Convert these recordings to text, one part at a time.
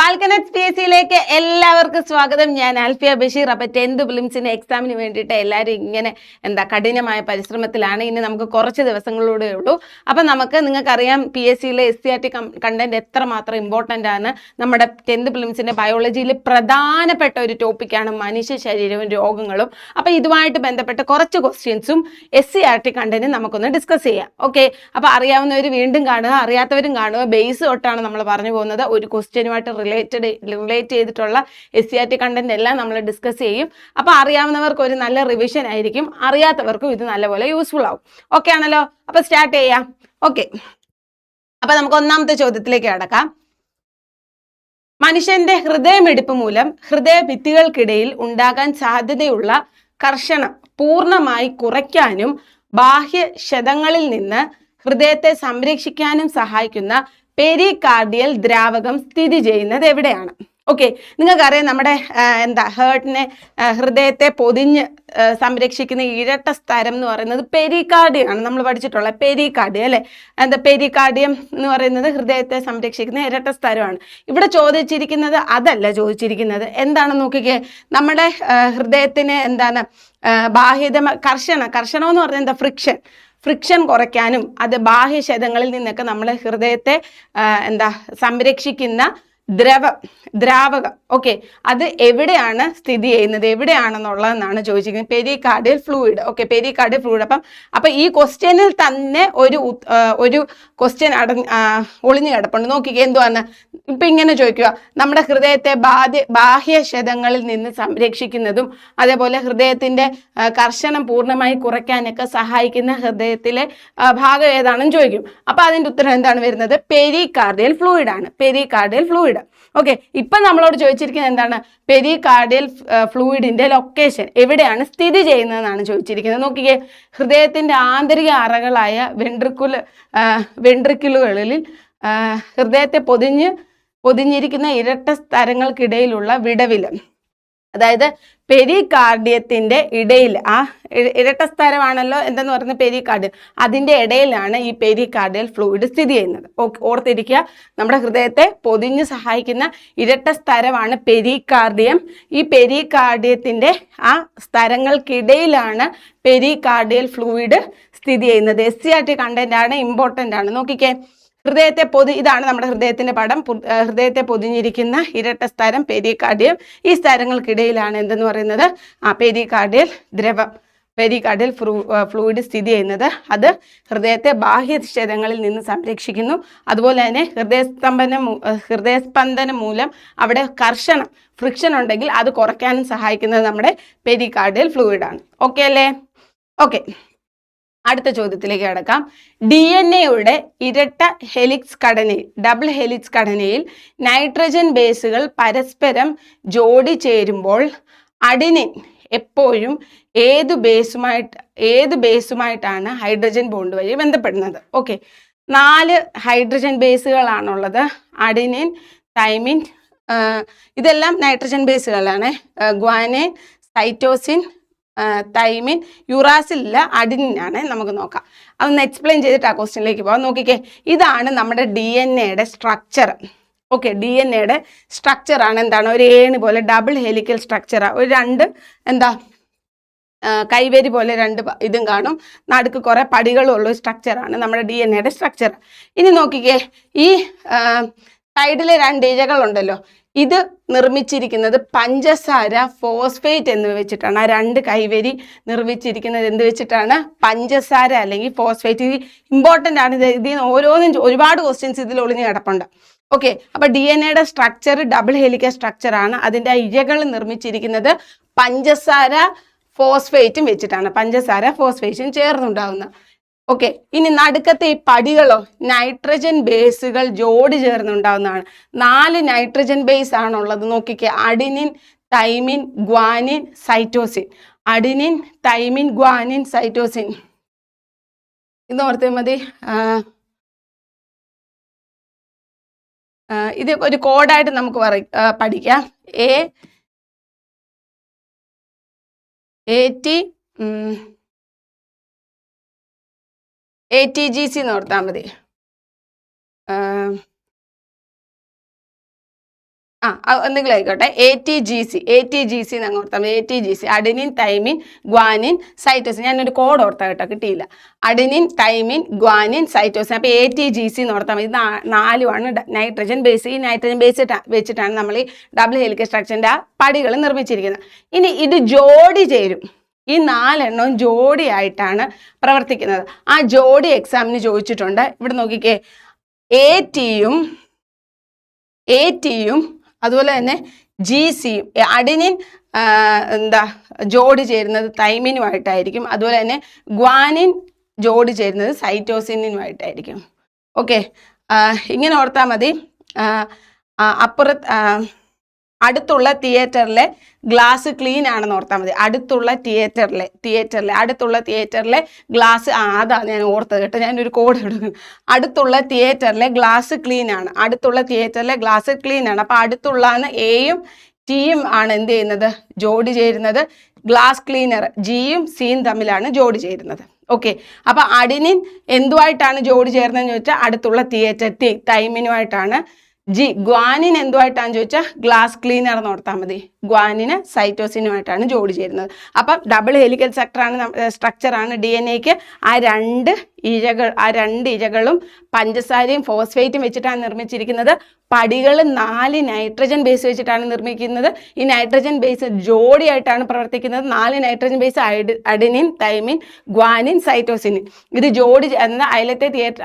ഫാൽക്കനറ്റ് PSCയിലേക്ക് എല്ലാവർക്കും സ്വാഗതം. ഞാൻ ആൽഫിയ ബഷീർ. അപ്പോൾ 10th പ്രിലിംസിന്റെ എക്സാമിന് വേണ്ടിയിട്ട് എല്ലാവരും ഇങ്ങനെ കഠിനമായ പരിശ്രമത്തിലാണ്. ഇനി നമുക്ക് കുറച്ച് ദിവസങ്ങളിലൂടെ ഉള്ളൂ. അപ്പം നിങ്ങൾക്കറിയാം PSCയിലെ SCRT കണ്ടന്റ് എത്രമാത്രം ഇമ്പോർട്ടൻ്റ് ആണ്. നമ്മുടെ 10th പ്രിലിംസിന്റെ ബയോളജിയിൽ പ്രധാനപ്പെട്ട ഒരു ടോപ്പിക്കാണ് മനുഷ്യ ശരീരവും രോഗങ്ങളും. അപ്പോൾ ഇതുമായിട്ട് ബന്ധപ്പെട്ട കുറച്ച് ക്വസ്റ്റ്യൻസും SCRT കണ്ടന്റും നമുക്കൊന്ന് ഡിസ്കസ് ചെയ്യാം. ഓക്കെ, അപ്പോൾ അറിയാവുന്നവർ വീണ്ടും കാണുക, അറിയാത്തവരും കാണുക. ബേസ് തൊട്ടാണ് നമ്മൾ പറഞ്ഞു പോകുന്നത്. ഒരു ക്വസ്റ്റ്യനുമായിട്ട് റിലേറ്റ് ചെയ്തിട്ടുള്ള SCRT കണ്ടന്റ് എല്ലാം നമ്മൾ ഡിസ്കസ് ചെയ്യും. അപ്പോൾ അറിയാവുന്നവർക്ക് ഒരു നല്ല റിവിഷൻ ആയിരിക്കും, അറിയാത്തവർക്കും ഇത് നല്ലപോലെ യൂസ്ഫുൾ ആവും. ഓക്കെ ആണല്ലോ? അപ്പോൾ സ്റ്റാർട്ട് ചെയ്യാം. ഓക്കെ, അപ്പോൾ നമുക്ക് ഒന്നാമത്തെ ചോദ്യത്തിലേക്ക് കടക്കാം. മനുഷ്യന്റെ ഹൃദയമിടിപ്പ് മൂലം ഹൃദയഭിത്തികൾക്കിടയിൽ ഉണ്ടാകാൻ സാധ്യതയുള്ള കർഷണം പൂർണ്ണമായി കുറയ്ക്കാനും ബാഹ്യക്ഷതങ്ങളിൽ നിന്ന് ഹൃദയത്തെ സംരക്ഷിക്കാനും സഹായിക്കുന്ന പെരികാർഡിയൽ ദ്രാവകം സ്ഥിതി ചെയ്യുന്നത് എവിടെയാണ്? ഓക്കെ, നിങ്ങൾക്കറിയാം നമ്മുടെ ഹൃദയത്തെ പൊതിഞ്ഞ് സംരക്ഷിക്കുന്ന ഇരട്ട സ്ഥലം എന്ന് പറയുന്നത് പെരികാർഡിയാണ്. നമ്മൾ പഠിച്ചിട്ടുള്ള പെരികാർഡിയം അല്ലേ? പെരികാർഡിയം എന്ന് പറയുന്നത് ഹൃദയത്തെ സംരക്ഷിക്കുന്ന ഇരട്ട സ്ഥലമാണ്. ഇവിടെ ചോദിച്ചിരിക്കുന്നത് അതല്ല. ചോദിച്ചിരിക്കുന്നത് എന്താണെന്ന് നോക്കിക്കേ. നമ്മുടെ ഹൃദയത്തിന് കർഷണം എന്ന് പറഞ്ഞാൽ ഫ്രിക്ഷൻ കുറയ്ക്കാനും അത് ബാഹ്യക്ഷതങ്ങളിൽ നിന്നൊക്കെ നമ്മളെ ഹൃദയത്തെ സംരക്ഷിക്കുന്ന ദ്രാവകം. ഓക്കെ, അത് എവിടെയാണ് സ്ഥിതി ചെയ്യുന്നത്, എവിടെയാണെന്നുള്ളതെന്നാണ് ചോദിച്ചിരിക്കുന്നത്. Pericardial fluid. Okay, pericardial fluid. അപ്പം ഈ ക്വസ്റ്റ്യനിൽ തന്നെ ഒരു ക്വസ്റ്റ്യൻ ഒളിഞ്ഞു കിടപ്പുണ്ട്. നോക്കിക്കേ, എന്തുവാന്ന് ഇപ്പം ഇങ്ങനെ ചോദിക്കുക. നമ്മുടെ ഹൃദയത്തെ ബാഹ്യക്ഷതങ്ങളിൽ നിന്ന് സംരക്ഷിക്കുന്നതും അതേപോലെ ഹൃദയത്തിന്റെ കർഷണം പൂർണ്ണമായി കുറയ്ക്കാനൊക്കെ സഹായിക്കുന്ന ഹൃദയത്തിലെ ഭാഗം ഏതാണെന്ന് ചോദിക്കും. അപ്പം അതിൻ്റെ ഉത്തരം എന്താണ് വരുന്നത്? പെരികാർഡിയൽ ഫ്ലൂയിഡ് ആണ്. Pericardial fluid. ഓക്കെ, ഇപ്പം നമ്മളോട് ചോദിച്ചിരിക്കുന്നത് എന്താണ്? പെരികാർഡിയൽ ഫ്ലൂയിഡിന്റെ ലൊക്കേഷൻ എവിടെയാണ് സ്ഥിതി ചെയ്യുന്നതെന്നാണ് ചോദിച്ചിരിക്കുന്നത്. നോക്കിക്കേ, ഹൃദയത്തിന്റെ ആന്തരിക അറകളായ വെൻട്രിക്കിളുകളിൽ ഹൃദയത്തെ പൊതിഞ്ഞിരിക്കുന്ന ഇരട്ട സ്ഥലങ്ങൾക്കിടയിലുള്ള വിടവിൽ, അതായത് പെരികാർഡിയത്തിന്റെ ഇടയിൽ, ആ ഇരട്ട സ്ഥലമാണല്ലോ എന്തെന്ന് പറയുന്നത് പെരികാർഡിയം, അതിന്റെ ഇടയിലാണ് ഈ പെരികാർഡിയൽ ഫ്ലൂയിഡ് സ്ഥിതി ചെയ്യുന്നത്. ഓർത്തിരിക്കുക, നമ്മുടെ ഹൃദയത്തെ പൊതിഞ്ഞ് സഹായിക്കുന്ന ഇരട്ട സ്ഥലമാണ് പെരികാർഡിയം. ഈ പെരികാർഡിയത്തിന്റെ ആ സ്ഥലങ്ങൾക്കിടയിലാണ് പെരികാർഡിയൽ ഫ്ലൂയിഡ് സ്ഥിതി ചെയ്യുന്നത്. SCRT കണ്ടന്റ് ആണ്, ഇമ്പോർട്ടൻ്റ് ആണ്. നോക്കിക്കേ, ഇതാണ് നമ്മുടെ ഹൃദയത്തിന്റെ പടം. ഹൃദയത്തെ പൊതിഞ്ഞിരിക്കുന്ന ഇരട്ട സ്ഥലം പെരികാർഡിയം. ഈ സ്ഥലങ്ങൾക്കിടയിലാണ് എന്തെന്ന് പറയുന്നത്? പെരികാർഡിയൽ ഫ്ലൂയിഡ് സ്ഥിതി ചെയ്യുന്നത്. അത് ഹൃദയത്തെ ബാഹ്യക്ഷതങ്ങളിൽ നിന്ന് സംരക്ഷിക്കുന്നു. അതുപോലെ തന്നെ ഹൃദയസ്പന്ദനം മൂലം അവിടെ ഫ്രിക്ഷൻ ഉണ്ടെങ്കിൽ അത് കുറയ്ക്കാനും സഹായിക്കുന്നത് നമ്മുടെ പെരികാർഡിയൽ ഫ്ലൂയിഡ് ആണ്. ഓക്കെ അല്ലേ? ഓക്കെ, അടുത്ത ചോദ്യത്തിലേക്ക് കടക്കാം. DNA-യുടെ ഇരട്ട ഹെലിക്സ് ഘടനയിൽ, ഡബിൾ ഹെലിക്സ് ഘടനയിൽ നൈട്രജൻ ബേസുകൾ പരസ്പരം ജോഡി ചേരുമ്പോൾ അഡിനിൻ എപ്പോഴും ഏത് ബേസുമായിട്ടാണ് ഹൈഡ്രജൻ ബോണ്ട് വഴി ബന്ധപ്പെടുന്നത്? ഓക്കെ, 4 ഹൈഡ്രജൻ ബേസുകളാണുള്ളത്. അഡിനിൻ, തൈമിൻ, ഇതെല്ലാം നൈട്രജൻ ബേസുകളാണ്. ഗ്വാനിൻ, സൈറ്റോസിൻ, തൈമിൻ, യുറാസിലില്ല, അഡിനിനാണ്. നമുക്ക് നോക്കാം, അതൊന്ന് എക്സ്പ്ലെയിൻ ചെയ്തിട്ട് ആ ക്വസ്റ്റ്യനിലേക്ക് പോകാം. നോക്കിക്കേ, ഇതാണ് നമ്മുടെ DNA-യുടെ സ്ട്രക്ചർ. ഓക്കെ, DNA-യുടെ സ്ട്രക്ചറാണ് എന്താണ്? ഒരു ഏണി പോലെ ഡബിൾ ഹെലിക്കൽ സ്ട്രക്ചറാണ്. ഒരു കൈവരി പോലെ 2 ഇതും കാണും. നടുക്ക് കുറേ പടികളുള്ള സ്ട്രക്ചറാണ് നമ്മുടെ DNA-യുടെ സ്ട്രക്ചർ. ഇനി നോക്കിക്കേ, ഈ സൈഡിലെ 2 ഇഴകളുണ്ടല്ലോ, ഇത് നിർമ്മിച്ചിരിക്കുന്നത് പഞ്ചസാര ഫോസ്ഫേറ്റ് എന്ന് വെച്ചിട്ടാണ്. ആ 2 കൈവരി നിർമ്മിച്ചിരിക്കുന്നത് എന്ത് വെച്ചിട്ടാണ്? പഞ്ചസാര അല്ലെങ്കിൽ ഫോസ്ഫേറ്റ്. ഇത് ഇമ്പോർട്ടൻ്റ് ആണ്. ഇതിൽ നിന്ന് ഒരുപാട് ക്വസ്റ്റ്യൻസ് ഇതിൽ ഒളിഞ്ഞ് കിടപ്പുണ്ട്. ഓക്കെ, അപ്പോൾ DNA-യുടെ സ്ട്രക്ചർ ഡബിൾ ഹെലിക്കൽ സ്ട്രക്ചറാണ്. അതിൻ്റെ ഇഴകൾ നിർമ്മിച്ചിരിക്കുന്നത് പഞ്ചസാര ഫോസ്ഫേറ്റും വെച്ചിട്ടാണ്. പഞ്ചസാര ഫോസ്ഫേറ്റും ചേർന്നുണ്ടാകുന്ന. ഓക്കെ, ഇനി നടുക്കത്തെ ഈ പടികളോ നൈട്രജൻ ബേസുകൾ ജോഡി ചേർന്നുണ്ടാവുന്നതാണ്. 4 നൈട്രജൻ ബേസ് ആണുള്ളത്. നോക്കിക്കേ, adenine, thymine, guanine, cytosine. Adenine, thymine, guanine, cytosine. ഇത് ഓർത്തേ മതി. ഇത് ഒരു കോഡായിട്ട് നമുക്ക് പഠിക്കാം. ATGC എന്ന് ഓർത്താൽ മതി. എന്തെങ്കിലും ആയിക്കോട്ടെ. ATGC എന്ന് ഓർത്താൽ മതി. ATGC adenine, thymine, guanine, cytosine. ഞാനൊരു കോഡ് ഓർത്താ കേട്ടോ, കിട്ടിയില്ല. Adenine, thymine, guanine, cytosine. അപ്പോൾ ATGC എന്ന് ഓർത്താൽ മതി. 4 നൈട്രജൻ ബേസ്. ഈ നൈട്രജൻ ബേസ് വെച്ചിട്ടാണ് നമ്മൾ ഈ ഡബിൾ ഹെലിക്കൽ സ്ട്രക്ചറിൻ്റെ ആ പടികൾ നിർമ്മിച്ചിരിക്കുന്നത്. ഇനി ഇത് ജോഡി ചേരും. ഈ 4 എണ്ണവും ജോഡിയായിട്ടാണ് പ്രവർത്തിക്കുന്നത്. ആ ജോഡി എക്സാമിന് ചോദിച്ചിട്ടുണ്ട്. ഇവിടെ നോക്കിക്കേ, ATയും അതുപോലെ തന്നെ GCയും. അഡിനിൻ ജോഡി ചേരുന്നത് തൈമിനുമായിട്ടായിരിക്കും. അതുപോലെ തന്നെ ഗ്വാനിൻ ജോഡി ചേരുന്നത് സൈറ്റോസിനുമായിട്ടായിരിക്കും. ഓക്കെ, ഇങ്ങനെ ഓർത്താൽ മതി. അടുത്തുള്ള തിയേറ്ററിലെ ഗ്ലാസ് ക്ലീൻ ആണെന്ന് ഓർത്താൽ മതി. അടുത്തുള്ള തിയേറ്ററിലെ ഗ്ലാസ്, അതാണ് ഞാൻ ഓർത്തത് കേട്ടോ, ഞാനൊരു കോഡ് എടുക്കും. അടുത്തുള്ള തിയേറ്ററിലെ ഗ്ലാസ് ക്ലീൻ ആണ്. അപ്പോൾ അടുത്തുള്ള Aയും Tയും ആണ് എന്ത് ചെയ്യുന്നത്, ജോഡി ചേരുന്നത്. ഗ്ലാസ് ക്ലീനർ Gയും Cയും തമ്മിലാണ് ജോഡി ചേരുന്നത്. ഓക്കെ, അപ്പോൾ അഡിനിൻ എന്തുമായിട്ടാണ് ജോഡി ചേർന്നതെന്ന് ചോദിച്ചാൽ അടുത്തുള്ള തിയേറ്റർ തൈമിനുമായിട്ടാണ്. ഗ്വാനിൻ എന്തുമായിട്ടാണെന്ന് ചോദിച്ചാൽ ഗ്ലാസ് ക്ലീനർ എന്ന് ഓർത്താൽ മതി. ഗ്വാനിന് സൈറ്റോസിനുമായിട്ടാണ് ജോഡി ചേരുന്നത്. അപ്പം ഡബിൾ ഹെലിക്കൽ സ്ട്രക്ചറാണ് DNA-ക്ക്. ആ രണ്ട് ഇഴകളും പഞ്ചസാരയും ഫോസ്ഫേറ്റും വെച്ചിട്ടാണ് നിർമ്മിച്ചിരിക്കുന്നത്. പടികൾ 4 നൈട്രജൻ ബേസ് വെച്ചിട്ടാണ് നിർമ്മിക്കുന്നത്. ഈ നൈട്രജൻ ബേസ് ജോഡിയായിട്ടാണ് പ്രവർത്തിക്കുന്നത്. 4 nitrogen base adenine, thymine, guanine, cytosine. ഇത് ജോഡി എന്ന അയലത്തെ തിയേറ്റർ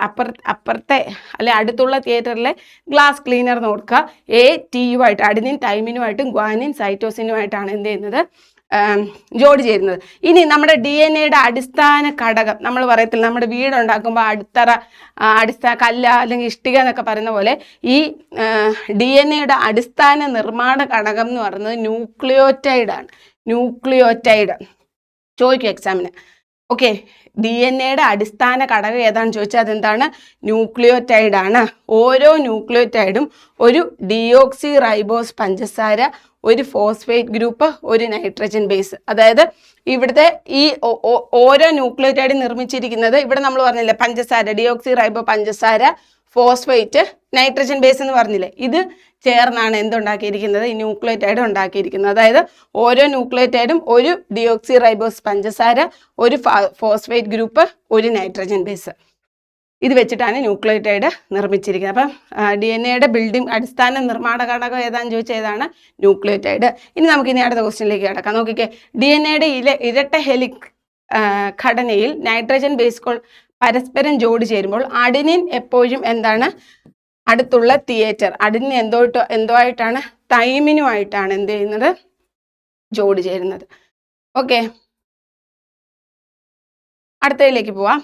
അപ്പുറത്തെ അല്ലെ അടുത്തുള്ള തിയേറ്ററിലെ ഗ്ലാസ് ക്ലീനർ എന്ന് ഓർക്കുക. ATയുമായിട്ട് അഡിനിൻ, തൈമിനുമായിട്ടും ഗ്വാനിൻ, സൈറ്റോസിനുമായിട്ടാണ് എന്ത് ചെയ്യുന്നത്, ജോഡി ചേരുന്നത്. ഇനി നമ്മുടെ DNA-യുടെ അടിസ്ഥാന ഘടകം നമ്മൾ പറയത്തില്ല, നമ്മുടെ വീടുണ്ടാക്കുമ്പോൾ അടിസ്ഥാന കല്ല അല്ലെങ്കിൽ ഇഷ്ടിക എന്നൊക്കെ പറയുന്ന പോലെ ഈ DNA-യുടെ അടിസ്ഥാന നിർമ്മാണ ഘടകം എന്ന് പറയുന്നത് ന്യൂക്ലിയോറ്റൈഡ് ചോദിക്കും എക്സാമിന്. ഓക്കെ, DNA-യുടെ അടിസ്ഥാന ഘടകം ഏതാണെന്ന് ചോദിച്ചാൽ അതെന്താണ്, ന്യൂക്ലിയോറ്റൈഡ് ആണ്. ഓരോ ന്യൂക്ലിയോറ്റൈഡും ഒരു ഡിയോക്സി റൈബോസ് പഞ്ചസാര, ഒരു ഫോസ്ഫേറ്റ് ഗ്രൂപ്പ്, ഒരു നൈട്രജൻ ബേസ്. അതായത് ഇവിടുത്തെ ഈ ഓരോ ന്യൂക്ലിയോറ്റൈഡ് നിർമ്മിച്ചിരിക്കുന്നത്, ഇവിടെ നമ്മൾ പറഞ്ഞില്ലേ പഞ്ചസാര, ഡിയോക്സി റൈബോ പഞ്ചസാര, ഫോസ്ഫേറ്റ്, നൈട്രജൻ ബേസ് എന്ന് പറഞ്ഞില്ലേ, ഇത് ചേർന്നാണ് എന്തുണ്ടാക്കിയിരിക്കുന്നത്, ഈ ന്യൂക്ലിയോറ്റൈഡ് ഉണ്ടാക്കിയിരിക്കുന്നത്. അതായത് ഓരോ ന്യൂക്ലിയോറ്റൈഡും ഒരു ഡിയോക്സി റൈബോസ് പഞ്ചസാര, ഒരു ഫോസ്ഫേറ്റ് ഗ്രൂപ്പ്, ഒരു നൈട്രജൻ ബേസ്, ഇത് വെച്ചിട്ടാണ് ന്യൂക്ലിയോറ്റൈഡ് നിർമ്മിച്ചിരിക്കുന്നത്. അപ്പം DNA-യുടെ ബിൽഡിംഗ് അടിസ്ഥാന നിർമ്മാണ ഘടകം ഏതാണെന്ന് ചോദിച്ചാൽ ഏതാണ്, ന്യൂക്ലിയോറ്റൈഡ്. ഇനി നമുക്ക് ഇനി അടുത്ത ക്വസ്റ്റ്യനിലേക്ക് കിടക്കാം. നോക്കിക്കേ, DNA-യുടെ ഇരട്ട ഹെലിക് ഘടനയിൽ നൈട്രജൻ ബേസുകൾ പരസ്പരം ജോഡി ചേരുമ്പോൾ അഡിനിൻ എപ്പോഴും എന്താണ്, അടുത്തുള്ള തിയേറ്റർ അഡിനിൻ എന്തുമായിട്ടാണ്, തൈമിനുമായിട്ടാണ് എന്ത് ചെയ്യുന്നത്, ജോഡി ചേരുന്നത്. ഓക്കെ, അടുത്തതിലേക്ക് പോവാം.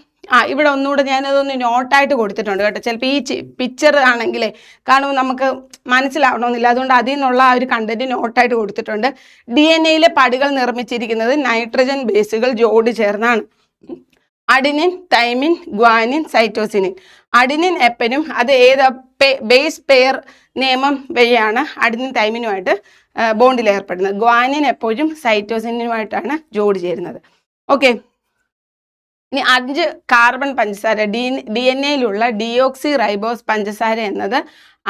ഇവിടെ ഒന്നുകൂടെ ഞാനതൊന്ന് നോട്ടായിട്ട് കൊടുത്തിട്ടുണ്ട് കേട്ടോ. ചിലപ്പോൾ ഈ പിക്ചർ ആണെങ്കിലേ കാണുമ്പോൾ നമുക്ക് മനസ്സിലാവണമെന്നില്ല, അതുകൊണ്ട് അതിൽ നിന്നുള്ള ആ ഒരു കണ്ടന്റ് നോട്ടായിട്ട് കൊടുത്തിട്ടുണ്ട്. DNA-യിലെ പടികൾ നിർമ്മിച്ചിരിക്കുന്നത് നൈട്രജൻ ബേസുകൾ ജോഡി ചേർന്നാണ്. Adenine, thymine, guanine, cytosine. Adenine എപ്പനും അത് ബേസ് പെയർ നിയമം വഴിയാണ് അഡിനിൻ തൈമിനുമായിട്ട് ബോണ്ടിൽ ഏർപ്പെടുന്നത്. ഗ്വാനിൻ എപ്പോഴും സൈറ്റോസിനുമായിട്ടാണ് ജോഡി ചേരുന്നത്. ഓക്കെ, ഇനി 5 കാർബൺ പഞ്ചസാര DNA-യിലുള്ള ഡിയോക്സി റൈബോസ് പഞ്ചസാര എന്നത്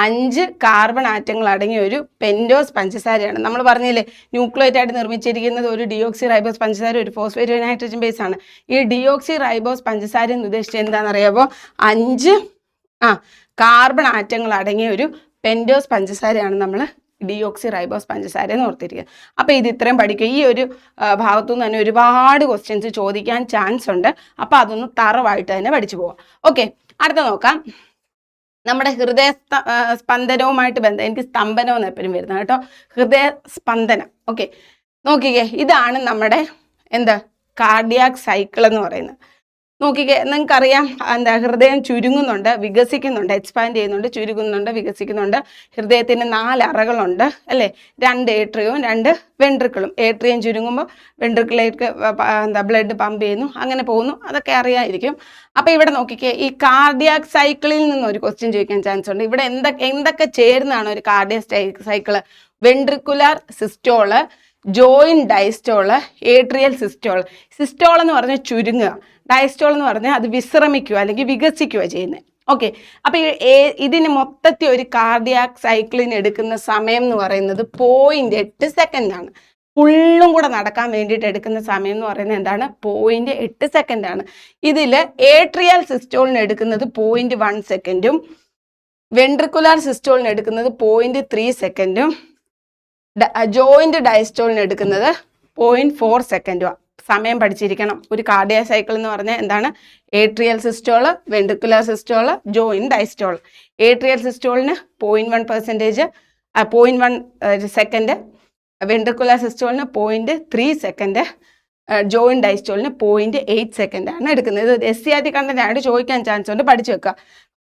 5 കാർബൺ ആറ്റങ്ങൾ അടങ്ങിയ ഒരു പെൻറ്റോസ് പഞ്ചസാരയാണ്. നമ്മൾ പറഞ്ഞില്ലേ ന്യൂക്ലിയോറ്റൈഡ് നിർമ്മിച്ചിരിക്കുന്നത് ഒരു ഡിയോക്സി റൈബോസ് പഞ്ചസാര, ഒരു ഫോസ്ഫേറ്റ്, ഒരു നൈട്രജൻ ബേസ് ആണ്. ഈ ഡിയോക്സി റൈബോസ് പഞ്ചസാര എന്ന് ഉദ്ദേശിച്ചത് എന്താണെന്നറിയാമോ, 5 കാർബൺ ആറ്റങ്ങൾ അടങ്ങിയ ഒരു പെൻറ്റോസ് പഞ്ചസാരയാണ് നമ്മൾ ഡിയോക്സി റൈബോസ് പഞ്ചസാര എന്ന് ഓർത്തിരിക്കുക. അപ്പോൾ ഇത് ഇത്രയും പഠിക്കുക. ഈ ഒരു ഭാഗത്തു നിന്ന് തന്നെ ഒരുപാട് ക്വസ്റ്റ്യൻസ് ചോദിക്കാൻ ചാൻസ് ഉണ്ട്. അപ്പോൾ അതൊന്ന് തറവായിട്ട് തന്നെ പഠിച്ചു പോവാം. ഓക്കെ, അടുത്ത നോക്കാം. നമ്മുടെ ഹൃദയ സ്പന്ദനവുമായിട്ട് ബന്ധം, എനിക്ക് സ്തംഭനം എന്ന് എപ്പോഴും വരുന്നത് കേട്ടോ, ഹൃദയ സ്പന്ദനം. ഓക്കെ, നോക്കിക്കേ, ഇതാണ് നമ്മുടെ കാർഡിയാക് സൈക്കിൾ എന്ന് പറയുന്നത്. നോക്കിക്കേ, നിങ്ങൾക്കറിയാം ഹൃദയം ചുരുങ്ങുന്നുണ്ട്, വികസിക്കുന്നുണ്ട്, എക്സ്പാൻഡ് ചെയ്യുന്നുണ്ട്, ചുരുങ്ങുന്നുണ്ട്, വികസിക്കുന്നുണ്ട്. ഹൃദയത്തിന് 4 അറകളുണ്ട് അല്ലേ, 2 ഏട്രിയവും 2 വെൻട്രിക്കിളും. ഏട്രിയം ചുരുങ്ങുമ്പോൾ വെൻട്രിക്കിലേക്ക് ബ്ലഡ് പമ്പ് ചെയ്യുന്നു, അങ്ങനെ പോകുന്നു, അതൊക്കെ അറിയാമായിരിക്കും. അപ്പോൾ ഇവിടെ നോക്കിക്കേ, ഈ കാർഡിയാക് സൈക്കിളിൽ നിന്ന് ഒരു ക്വസ്റ്റ്യൻ ചോദിക്കാൻ ചാൻസ് ഉണ്ട്. ഇവിടെ എന്തൊക്കെ ചേർന്നാണ് ഒരു cardiac cycle? Ventricular systole, joint diastole, atrial systole എന്ന് പറഞ്ഞാൽ ചുരുങ്ങുക, ഡയസ്റ്റോൾ എന്ന് പറഞ്ഞാൽ അത് വിശ്രമിക്കുക അല്ലെങ്കിൽ വികസിക്കുക ചെയ്യുന്നത്. ഓക്കെ. അപ്പൊ ഇതിന് മൊത്തത്തിൽ ഒരു കാർഡിയാക് സൈക്കിളിന് എടുക്കുന്ന സമയം എന്ന് പറയുന്നത് 0.8 സെക്കൻഡ് ആണ്. ഫുള്ളും കൂടെ നടക്കാൻ വേണ്ടിയിട്ട് എടുക്കുന്ന സമയം എന്ന് പറയുന്നത് എന്താണ്? 0.8 സെക്കൻഡ് ആണ്. ഇതിൽ ഏട്രിയൽ സിസ്റ്റോളിന് എടുക്കുന്നത് 0.1 സെക്കൻഡും വെൻട്രിക്കുലാർ സിസ്റ്റോളിന് എടുക്കുന്നത് 0.3 സെക്കൻഡും ജോയിന്റ് ഡയസ്റ്റോളിന് എടുക്കുന്നത് 0.4 സെക്കൻഡും. സമയം പഠിച്ചിരിക്കണം. ഒരു കാർഡിയാക് സൈക്കിൾ എന്ന് പറഞ്ഞാൽ എന്താണ്? Atrial systole, ventricular systole, joint diastole. Atrial സിസ്റ്റോളിന് 0.1 സെക്കൻഡ്, വെൻട്രിക്കുലാർ സിസ്റ്റോളിന് 0.3 സെക്കൻഡ്, ജോയിന്റ് ഡയസ്റ്റോളിന് 0.8 സെക്കൻഡ് ആണ് എടുക്കുന്നത്. ഇത് SCRT കണ്ടന്റ് ആയിട്ട് ചോദിക്കാൻ ചാൻസ് ഉണ്ട്, പഠിച്ചു വെക്കുക.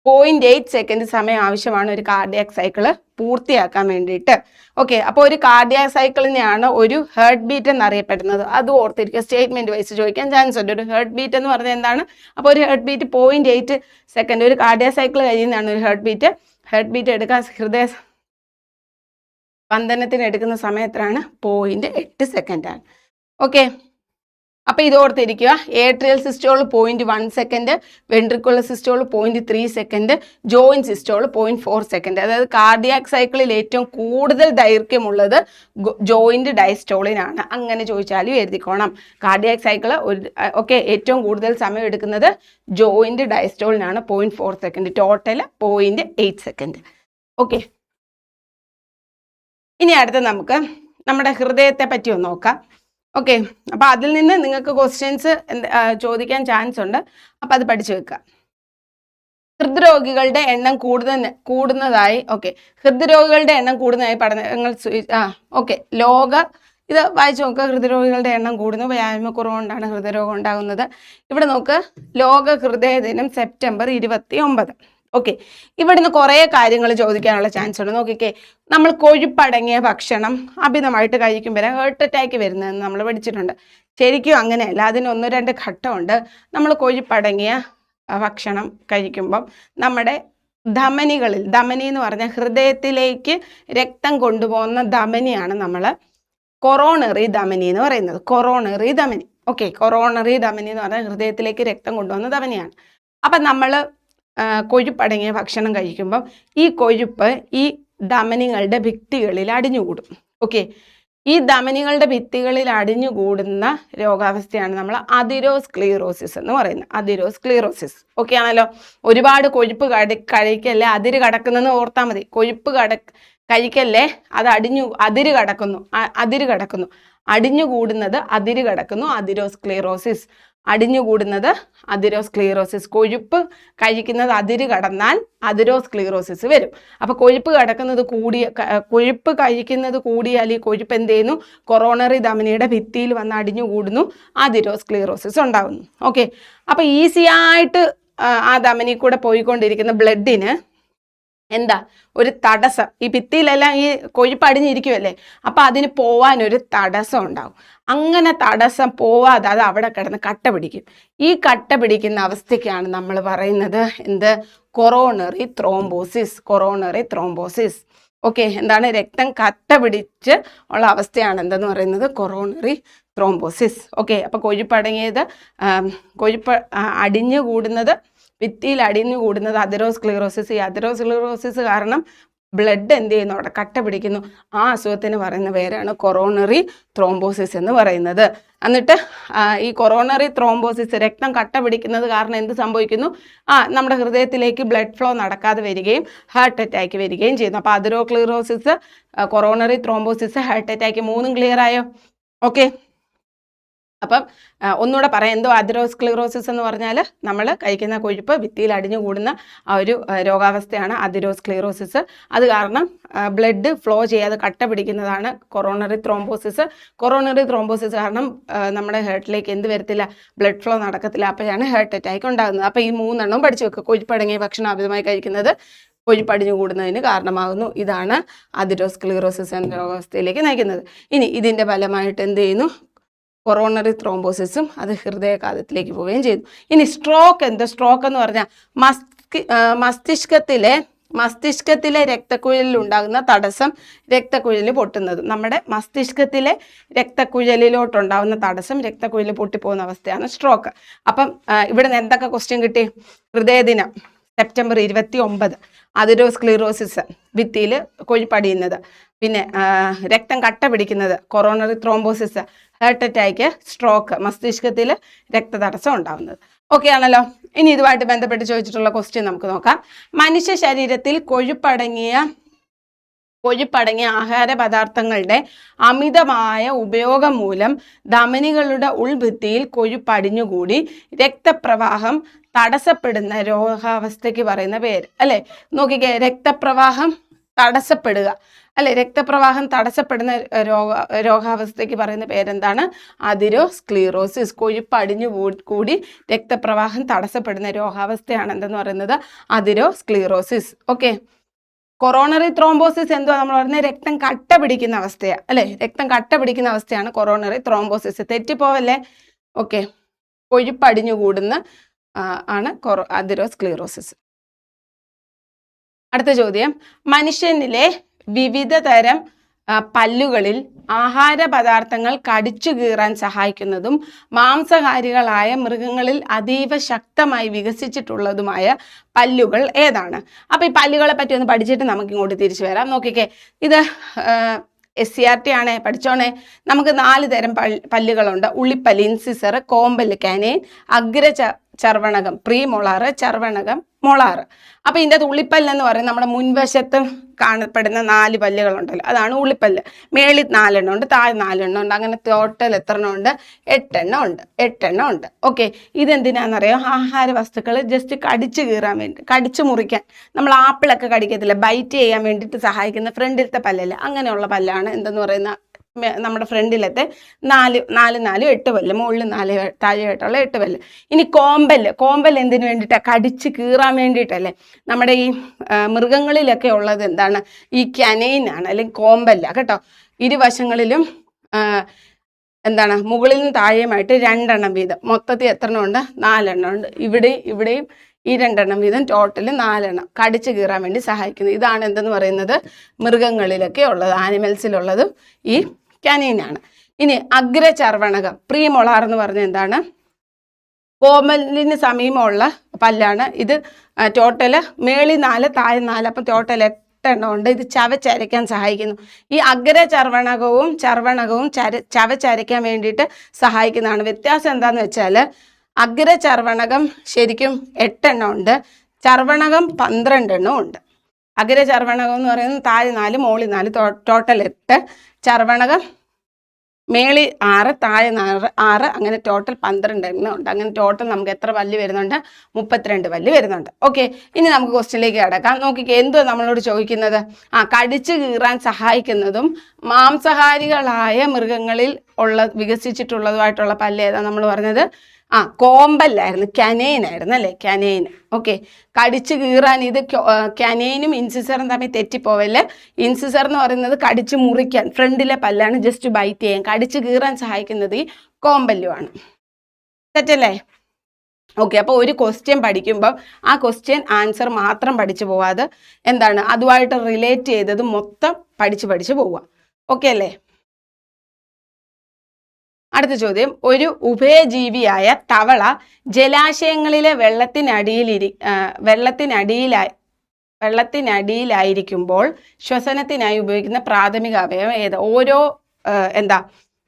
0.8 സെക്കൻഡ് സമയം ആവശ്യമാണ് ഒരു കാർഡിയാക് സൈക്കിള് പൂർത്തിയാക്കാൻ വേണ്ടിയിട്ട്. ഓക്കെ. അപ്പോൾ ഒരു കാർഡിയാക് സൈക്കിളിനെയാണ് ഒരു ഹേർട്ട് ബീറ്റ് എന്നറിയപ്പെടുന്നത്. അത് ഓർത്തിരിക്കുക. സ്റ്റേറ്റ്മെന്റ് വൈസ് ചോദിക്കാൻ ചാൻസ് ഉണ്ട്. ഒരു ഹേർട്ട് ബീറ്റ് എന്ന് പറഞ്ഞാൽ എന്താണ്? അപ്പോൾ ഒരു ഹേർട്ട് ബീറ്റ് 0.8 സെക്കൻഡ്. ഒരു കാർഡിയാക് സൈക്കിൾ കഴിയുന്നതാണ് ഒരു ഹേർട്ട് ബീറ്റ്. ഹേർട്ട് ബീറ്റ് എടുക്കാൻ ഹൃദയ സ്പന്ദനത്തിന് എടുക്കുന്ന സമയം എത്രയാണ്? 0.8 സെക്കൻഡ് ആണ്. ഓക്കെ. അപ്പോൾ ഇത് ഓർത്തിരിക്കുക. Atrial systole 0.1 second, ventricular systole 0.3 second, joint systole 0.4 second. അതായത് കാർഡിയാക് സൈക്കിളിൽ ഏറ്റവും കൂടുതൽ ദൈർഘ്യമുള്ളത് ജോയിന്റ് ഡയസ്റ്റോളിനാണ്. അങ്ങനെ ചോദിച്ചാലും എഴുതിക്കോണം. കാർഡിയാക് സൈക്കിള് ഏറ്റവും കൂടുതൽ സമയം എടുക്കുന്നത് ജോയിന്റ് ഡയസ്റ്റോളിനാണ്, 0.4 സെക്കൻഡ്. Total 0.8 second. ഓക്കെ. ഇനി അടുത്ത നമുക്ക് നമ്മുടെ ഹൃദയത്തെ പറ്റി ഒന്ന് നോക്കാം. ഓക്കെ. അപ്പോൾ അതിൽ നിന്ന് നിങ്ങൾക്ക് ക്വസ്റ്റ്യൻസ് ചോദിക്കാൻ ചാൻസ് ഉണ്ട്. അപ്പോൾ അത് പഠിച്ചു വെക്കുക. ഹൃദ്രോഗികളുടെ എണ്ണം കൂടുന്നതായി ഹൃദ്രോഗികളുടെ എണ്ണം കൂടുന്നതായി പഠനങ്ങൾ ഇത് വായിച്ചു നോക്കുക. ഹൃദ്രോഗികളുടെ എണ്ണം കൂടുന്നു. വ്യായാമക്കുറവ് കൊണ്ടാണ് ഹൃദയരോഗം ഉണ്ടാകുന്നത്. ഇവിടെ നോക്ക്, ലോക ഹൃദയ ദിനം സെപ്റ്റംബർ 29. ഓക്കെ. ഇവിടുന്ന് കുറേ കാര്യങ്ങൾ ചോദിക്കാനുള്ള ചാൻസ് ഉണ്ട്. നോക്കിക്കേ, നമ്മൾ കൊഴുപ്പടങ്ങിയ ഭക്ഷണം അമിതമായിട്ട് കഴിക്കുമ്പോൾ ഹേർട്ട് അറ്റാക്ക് വരുന്നതെന്ന് നമ്മൾ പഠിച്ചിട്ടുണ്ട്. ശരിക്കും അങ്ങനെയല്ല. അതിന് 1-2 ഘട്ടമുണ്ട്. നമ്മൾ കൊഴുപ്പടങ്ങിയ ഭക്ഷണം കഴിക്കുമ്പം നമ്മുടെ ധമനികളിൽ, ധമനി എന്ന് പറഞ്ഞാൽ ഹൃദയത്തിലേക്ക് രക്തം കൊണ്ടുപോകുന്ന ധമനിയാണ് നമ്മൾ കൊറോണറി ധമനി എന്ന് പറയുന്നത്. കൊറോണറി ധമനി. ഓക്കെ. കൊറോണറി ധമനി എന്ന് പറഞ്ഞാൽ ഹൃദയത്തിലേക്ക് രക്തം കൊണ്ടുപോകുന്ന ധമനിയാണ്. അപ്പം നമ്മൾ കൊഴുപ്പടങ്ങിയ ഭക്ഷണം കഴിക്കുമ്പം ഈ കൊഴുപ്പ് ഈ ധമനികളുടെ ഭിത്തികളിൽ അടിഞ്ഞുകൂടും. ഓക്കെ. ഈ ധമനികളുടെ ഭിത്തികളിൽ അടിഞ്ഞുകൂടുന്ന രോഗാവസ്ഥയാണ് നമ്മൾ അതിരോസ്ക്ലീറോസിസ് എന്ന് പറയുന്നത്. അതിരോസ്ക്ലീറോസിസ്. ഓക്കെ ആണല്ലോ. ഒരുപാട് കൊഴുപ്പ് കഴിക്കല്ലേ അതിര് കടക്കുന്നെന്ന് ഓർത്താൽ മതി. കൊഴുപ്പ് കഴിക്കല്ലേ, അത് അതിര് കടക്കുന്നു. അടിഞ്ഞുകൂടുന്നത് അതിര് കടക്കുന്നു. അതിരോസ്ക്ലീറോസിസ്. അടിഞ്ഞുകൂടുന്നത് അതിരോസ്ക്ലീറോസിസ്. കൊഴുപ്പ് കഴിക്കുന്നത് അതിര് കടന്നാൽ അതിരോസ്ക്ലീറോസിസ് വരും. അപ്പോൾ കൊഴുപ്പ് കഴിക്കുന്നത് കൂടിയാൽ ഈ കൊഴുപ്പ് എന്ത് ചെയ്യുന്നു? കൊറോണറി ധമനിയുടെ ഭിത്തിയിൽ വന്ന് അടിഞ്ഞുകൂടുന്നു. അതിരോസ്ക്ലീറോസിസ് ഉണ്ടാകുന്നു. ഓക്കെ. അപ്പോൾ ഈസിയായിട്ട് ആ ധമനി കൂടെ പോയിക്കൊണ്ടിരിക്കുന്ന ബ്ലഡിന് എന്താ ഒരു തടസ്സം. ഈ ഭിത്തിയിലെല്ലാം ഈ കൊഴുപ്പ് അടിഞ്ഞിരിക്കുമല്ലേ, അപ്പം അതിന് പോവാനൊരു തടസ്സം ഉണ്ടാവും. അങ്ങനെ തടസ്സം പോവാതെ അത് അവിടെ കിടന്ന് കട്ട പിടിക്കും. ഈ കട്ട പിടിക്കുന്ന അവസ്ഥയ്ക്കാണ് നമ്മൾ പറയുന്നത് എന്ത്? Coronary thrombosis. Coronary thrombosis. Okay. എന്താണ്? രക്തം കട്ട പിടിച്ച് ഉള്ള അവസ്ഥയാണ് എന്തെന്ന് പറയുന്നത്? Coronary thrombosis. ഓക്കെ. അപ്പോൾ കൊഴുപ്പ് അടിഞ്ഞു കൂടുന്നത്, ഭിത്തിയിൽ അടിഞ്ഞു കൂടുന്നത് അതിരോസ്ക്ലീറോസിസ്. ഈ അതിരോസ്ക്ലീറോസിസ് കാരണം ബ്ലഡ് എന്ത് ചെയ്യുന്നു? അവിടെ കട്ട പിടിക്കുന്നു. ആ അസുഖത്തിന് പറയുന്ന പേരാണ് കൊറോണറി ത്രോംബോസിസ് എന്ന് പറയുന്നത്. എന്നിട്ട് ഈ കൊറോണറി ത്രോംബോസിസ്, രക്തം കട്ട പിടിക്കുന്നത് കാരണം എന്ത് സംഭവിക്കുന്നു? നമ്മുടെ ഹൃദയത്തിലേക്ക് ബ്ലഡ് ഫ്ലോ നടക്കാതെ വരികയും ഹാർട്ട് അറ്റാക്ക് വരികയും ചെയ്യുന്നു. അപ്പോൾ അതിരോസ്ക്ലീറോസിസ്, കൊറോണറി ത്രോംബോസിസ്, ഹാർട്ട് അറ്റാക്ക്, മൂന്നും ക്ലിയർ ആയോ? ഓക്കെ. അപ്പം ഒന്നുകൂടെ പറയാം. എന്തോ അതിരോസ്ക്ലീറോസിസ് എന്ന് പറഞ്ഞാൽ നമ്മൾ കഴിക്കുന്ന കൊഴുപ്പ് ഭിത്തിയിൽ അടിഞ്ഞുകൂടുന്ന ആ ഒരു രോഗാവസ്ഥയാണ് അതിരോസ്ക്ലീറോസിസ്. അത് കാരണം ബ്ലഡ് ഫ്ലോ ചെയ്യാതെ കട്ട പിടിക്കുന്നതാണ് കൊറോണറി ത്രോംബോസിസ്. കൊറോണറി ത്രോംബോസിസ് കാരണം നമ്മുടെ ഹാർട്ടിലേക്ക് എന്ത് വരത്തില്ല? ബ്ലഡ് ഫ്ലോ നടക്കത്തില്ല. അപ്പോഴാണ് ഹാർട്ട് അറ്റാക്ക് ഉണ്ടാകുന്നത്. അപ്പോൾ ഈ 3 പഠിച്ചു വെക്കുക. കൊഴുപ്പടങ്ങിയ ഭക്ഷണം അമിതമായി കഴിക്കുന്നത് കൊഴുപ്പടിഞ്ഞു കൂടുന്നതിന് കാരണമാകുന്നു. ഇതാണ് അതിരോസ്ക്ലീറോസിസ് എന്ന രോഗാവസ്ഥയിലേക്ക് നയിക്കുന്നത്. ഇനി ഇതിൻ്റെ ഫലമായിട്ട് എന്ത് ചെയ്യുന്നു? കൊറോണറി ത്രോംബോസിസും അത് ഹൃദയാഘാതത്തിലേക്ക് പോവുകയും ചെയ്തു. ഇനി സ്ട്രോക്ക് എന്താ? സ്ട്രോക്ക് എന്ന് പറഞ്ഞാൽ മസ്തിഷ്കത്തിലെ രക്തക്കുഴലിൽ ഉണ്ടാകുന്ന തടസ്സം, രക്തക്കുഴൽ പൊട്ടുന്നത്. നമ്മുടെ മസ്തിഷ്കത്തിലെ രക്തക്കുഴലിലോട്ടുണ്ടാകുന്ന തടസ്സം, രക്തക്കുഴൽ പൊട്ടിപ്പോകുന്ന അവസ്ഥയാണ് സ്ട്രോക്ക്. അപ്പം ഇവിടെ നിന്ന് എന്തൊക്കെ ക്വസ്റ്റ്യൻ കിട്ടി? ഹൃദയദിനം സെപ്റ്റംബർ 29 അതിരോസ്ക്ലീറോസിസ്, ഭിത്തിയിൽ കൊഴുപ്പടിയുന്നത്. പിന്നെ രക്തം കട്ട പിടിക്കുന്നത്, coronary thrombosis, heart attack, stroke, മസ്തിഷ്കത്തിൽ രക്തതടസ്സം ഉണ്ടാകുന്നത്. ഓക്കെ ആണല്ലോ. ഇനി ഇതുമായിട്ട് ബന്ധപ്പെട്ട് ചോദിച്ചിട്ടുള്ള ക്വസ്റ്റ്യൻ നമുക്ക് നോക്കാം. മനുഷ്യ ശരീരത്തിൽ കൊഴുപ്പടങ്ങിയ ആഹാര പദാർത്ഥങ്ങളുടെ അമിതമായ ഉപയോഗം മൂലം ധമനികളുടെ ഉൾഭിത്തിയിൽ കൊഴുപ്പടിഞ്ഞുകൂടി രക്തപ്രവാഹം തടസ്സപ്പെടുന്ന രോഗാവസ്ഥയ്ക്ക് പറയുന്ന പേര്, അല്ലെ? നോക്കിക്കേ, രക്തപ്രവാഹം തടസ്സപ്പെടുക, അല്ലെ? രക്തപ്രവാഹം തടസ്സപ്പെടുന്ന രോഗാവസ്ഥയ്ക്ക് പറയുന്ന പേരെന്താണ്? അതിരോസ്ക്ലീറോസിസ്. കൊഴുപ്പടിഞ്ഞു കൂടി രക്തപ്രവാഹം തടസ്സപ്പെടുന്ന രോഗാവസ്ഥയാണ് എന്തെന്ന് പറയുന്നത്? അതിരോസ്ക്ലീറോസിസ്. ഓക്കെ. കൊറോണറി ത്രോംബോസിസ് എന്തുവാ നമ്മൾ പറയുന്നത്? രക്തം കട്ട പിടിക്കുന്ന അവസ്ഥയാണ്, അല്ലെ? രക്തം കട്ട പിടിക്കുന്ന അവസ്ഥയാണ് കൊറോണറി ത്രോംബോസിസ്. തെറ്റിപ്പോവല്ലേ? ഓക്കെ. കൊഴുപ്പടിഞ്ഞു കൂടുന്ന ആണ് അതിരോസ്ക്ലീറോസിസ്. അടുത്ത ചോദ്യം, മനുഷ്യനിലെ വിവിധ തരം പല്ലുകളിൽ ആഹാര പദാർത്ഥങ്ങൾ കടിച്ചു കീറാൻ സഹായിക്കുന്നതും മാംസകാരികളായ മൃഗങ്ങളിൽ അതീവ ശക്തമായി വികസിച്ചിട്ടുള്ളതുമായ പല്ലുകൾ ഏതാണ്? അപ്പോൾ ഈ പല്ലുകളെ പറ്റി ഒന്ന് പഠിച്ചിട്ട് നമുക്ക് ഇങ്ങോട്ട് തിരിച്ചു വരാം. നോക്കിക്കേ, ഇത് SCRT ആണ്, പഠിച്ചോണേ. നമുക്ക് 4 തരം പല്ലുകളുണ്ട്. ഉള്ളിപ്പല്ല്, ഇൻസിസർ, കോമ്പല്ല്, കാനൈൻ, ചർവണകം, പ്രീ മൊളാറ്, ചർവണകം, മൊളാറ്. അപ്പോൾ ഇതിൻ്റെ അത് ഉള്ളിപ്പല്ല് എന്ന് പറയുന്നത് നമ്മുടെ മുൻവശത്ത് കാണപ്പെടുന്ന 4 പല്ലുകളുണ്ടല്ലോ, അതാണ് ഉള്ളിപ്പല്ല്. മേളിൽ 4 എണ്ണം ഉണ്ട്, താഴെ 4 എണ്ണം ഉണ്ട്. അങ്ങനെ ടോട്ടൽ എത്ര എണ്ണം ഉണ്ട്? 8 എണ്ണം ഉണ്ട്. ഓക്കെ. ഇതെന്തിനാണെന്നറിയോ? ആഹാര വസ്തുക്കൾ ജസ്റ്റ് കടിച്ചു കീറാൻ വേണ്ടി, കടിച്ചു മുറിക്കാൻ. നമ്മൾ ആപ്പിളൊക്കെ കടിക്കത്തില്ല, ബൈറ്റ് ചെയ്യാൻ വേണ്ടിയിട്ട് സഹായിക്കുന്ന ഫ്രണ്ടിലത്തെ പല്ലല്ല, അങ്ങനെയുള്ള പല്ലാണ് എന്തെന്ന് പറയുന്ന നമ്മുടെ ഫ്രണ്ടിലത്തെ 4 8 പല്ല്, മുകളിൽ 4 താഴെയായിട്ടുള്ള 8 പല്ല്. ഇനി കോമ്പല്ല് എന്തിനു വേണ്ടിയിട്ടാണ്? കടിച്ച് കീറാൻ വേണ്ടിയിട്ടല്ലേ? നമ്മുടെ ഈ മൃഗങ്ങളിലൊക്കെ ഉള്ളത് എന്താണ്? ഈ കാനൈനാണ്, അല്ലെങ്കിൽ കോമ്പല്ല കേട്ടോ. ഇരുവശങ്ങളിലും എന്താണ്, മുകളിൽ നിന്ന് താഴെയുമായിട്ട് 2 എണ്ണം വീതം, മൊത്തത്തിൽ എത്ര എണ്ണം ഉണ്ട്? 4 എണ്ണം ഉണ്ട്. ഇവിടെയും ഈ 2 എണ്ണം വീതം, ടോട്ടൽ 4 എണ്ണം കടിച്ചു കീറാൻ വേണ്ടി സഹായിക്കുന്നത്. ഇതാണ് എന്തെന്ന് പറയുന്നത്? മൃഗങ്ങളിലൊക്കെ ഉള്ളത്, ആനിമൽസിലുള്ളത് ഈ കാനൈനാണ്. ഇനി അഗ്രചർവണകം, പ്രീ മൊളാർ എന്ന് പറഞ്ഞാൽ എന്താണ്? കോമ്പല്ലിന് സമീപമുള്ള പല്ലാണ്. ഇത് ടോട്ടല് മേളിൽ 4 താഴെ 4, അപ്പം ടോട്ടൽ 8 എണ്ണം ഉണ്ട്. ഇത് ചവച്ചരയ്ക്കാൻ സഹായിക്കുന്നു. ഈ ചർവണകവും ചവച്ചരയ്ക്കാൻ വേണ്ടിയിട്ട് സഹായിക്കുന്നതാണ്. വ്യത്യാസം എന്താണെന്ന് വെച്ചാൽ അഗ്രചർവണകം ശരിക്കും 8 എണ്ണം ഉണ്ട്, ചർവണകം 12 എണ്ണം ഉണ്ട്. അഗ്രചർവണകം എന്ന് പറയുന്നത് താഴെ 4 മുകളിൽ 4, ടോട്ടൽ 8. ചർവണകം മേളിൽ 6 താഴെ 6, അങ്ങനെ ടോട്ടൽ 12 എണ്ണം ഉണ്ട്. അങ്ങനെ ടോട്ടൽ നമുക്ക് എത്ര പല്ല് വരുന്നുണ്ട്? 32 പല്ല് വരുന്നുണ്ട്. ഓക്കെ. ഇനി നമുക്ക് ക്വസ്റ്റ്യനിലേക്ക് കിടക്കാം. നോക്കിക്കേ, എന്തോ നമ്മളോട് ചോദിക്കുന്നത്? കടിച്ചു കീറാൻ സഹായിക്കുന്നതും മാംസാഹാരികളായ മൃഗങ്ങളിൽ വികസിച്ചിട്ടുള്ളതുമായിട്ടുള്ള പല്ല് ഏതാ നമ്മൾ പറഞ്ഞത്? കോമ്പല്ലായിരുന്നു, കനൈൻ ആയിരുന്നു, അല്ലേ? കനൈൻ. ഓക്കെ. കടിച്ചു കീറാൻ ഇത് കനൈനും ഇൻസിസറും തമ്മിൽ തെറ്റിപ്പോവല്ലേ. ഇൻസിസർ എന്ന് പറയുന്നത് കടിച്ചു മുറിക്കാൻ, ഫ്രണ്ടിലെ പല്ലാണ്, ജസ്റ്റ് ബൈറ്റ് ചെയ്യാൻ. കടിച്ചു കീറാൻ സഹായിക്കുന്നത് ഈ കോമ്പല്ലുമാണ്. തെറ്റല്ലേ? ഓക്കെ. അപ്പോൾ ഒരു ക്വസ്റ്റ്യൻ പഠിക്കുമ്പോൾ ആ ക്വസ്റ്റ്യൻ ആൻസർ മാത്രം പഠിച്ചു പോവാതെ എന്താണ് അതുമായിട്ട് റിലേറ്റ് ചെയ്തത് മൊത്തം പഠിച്ചു പോവുക. ഓക്കെ അല്ലേ? അടുത്ത ചോദ്യം, ഒരു ഉഭയജീവിയായ തവള ജലാശയങ്ങളിലെ വെള്ളത്തിനടിയിലായിരിക്കുമ്പോൾ ശ്വസനത്തിനായി ഉപയോഗിക്കുന്ന പ്രാഥമിക അവയവം ഏത്? ഓരോ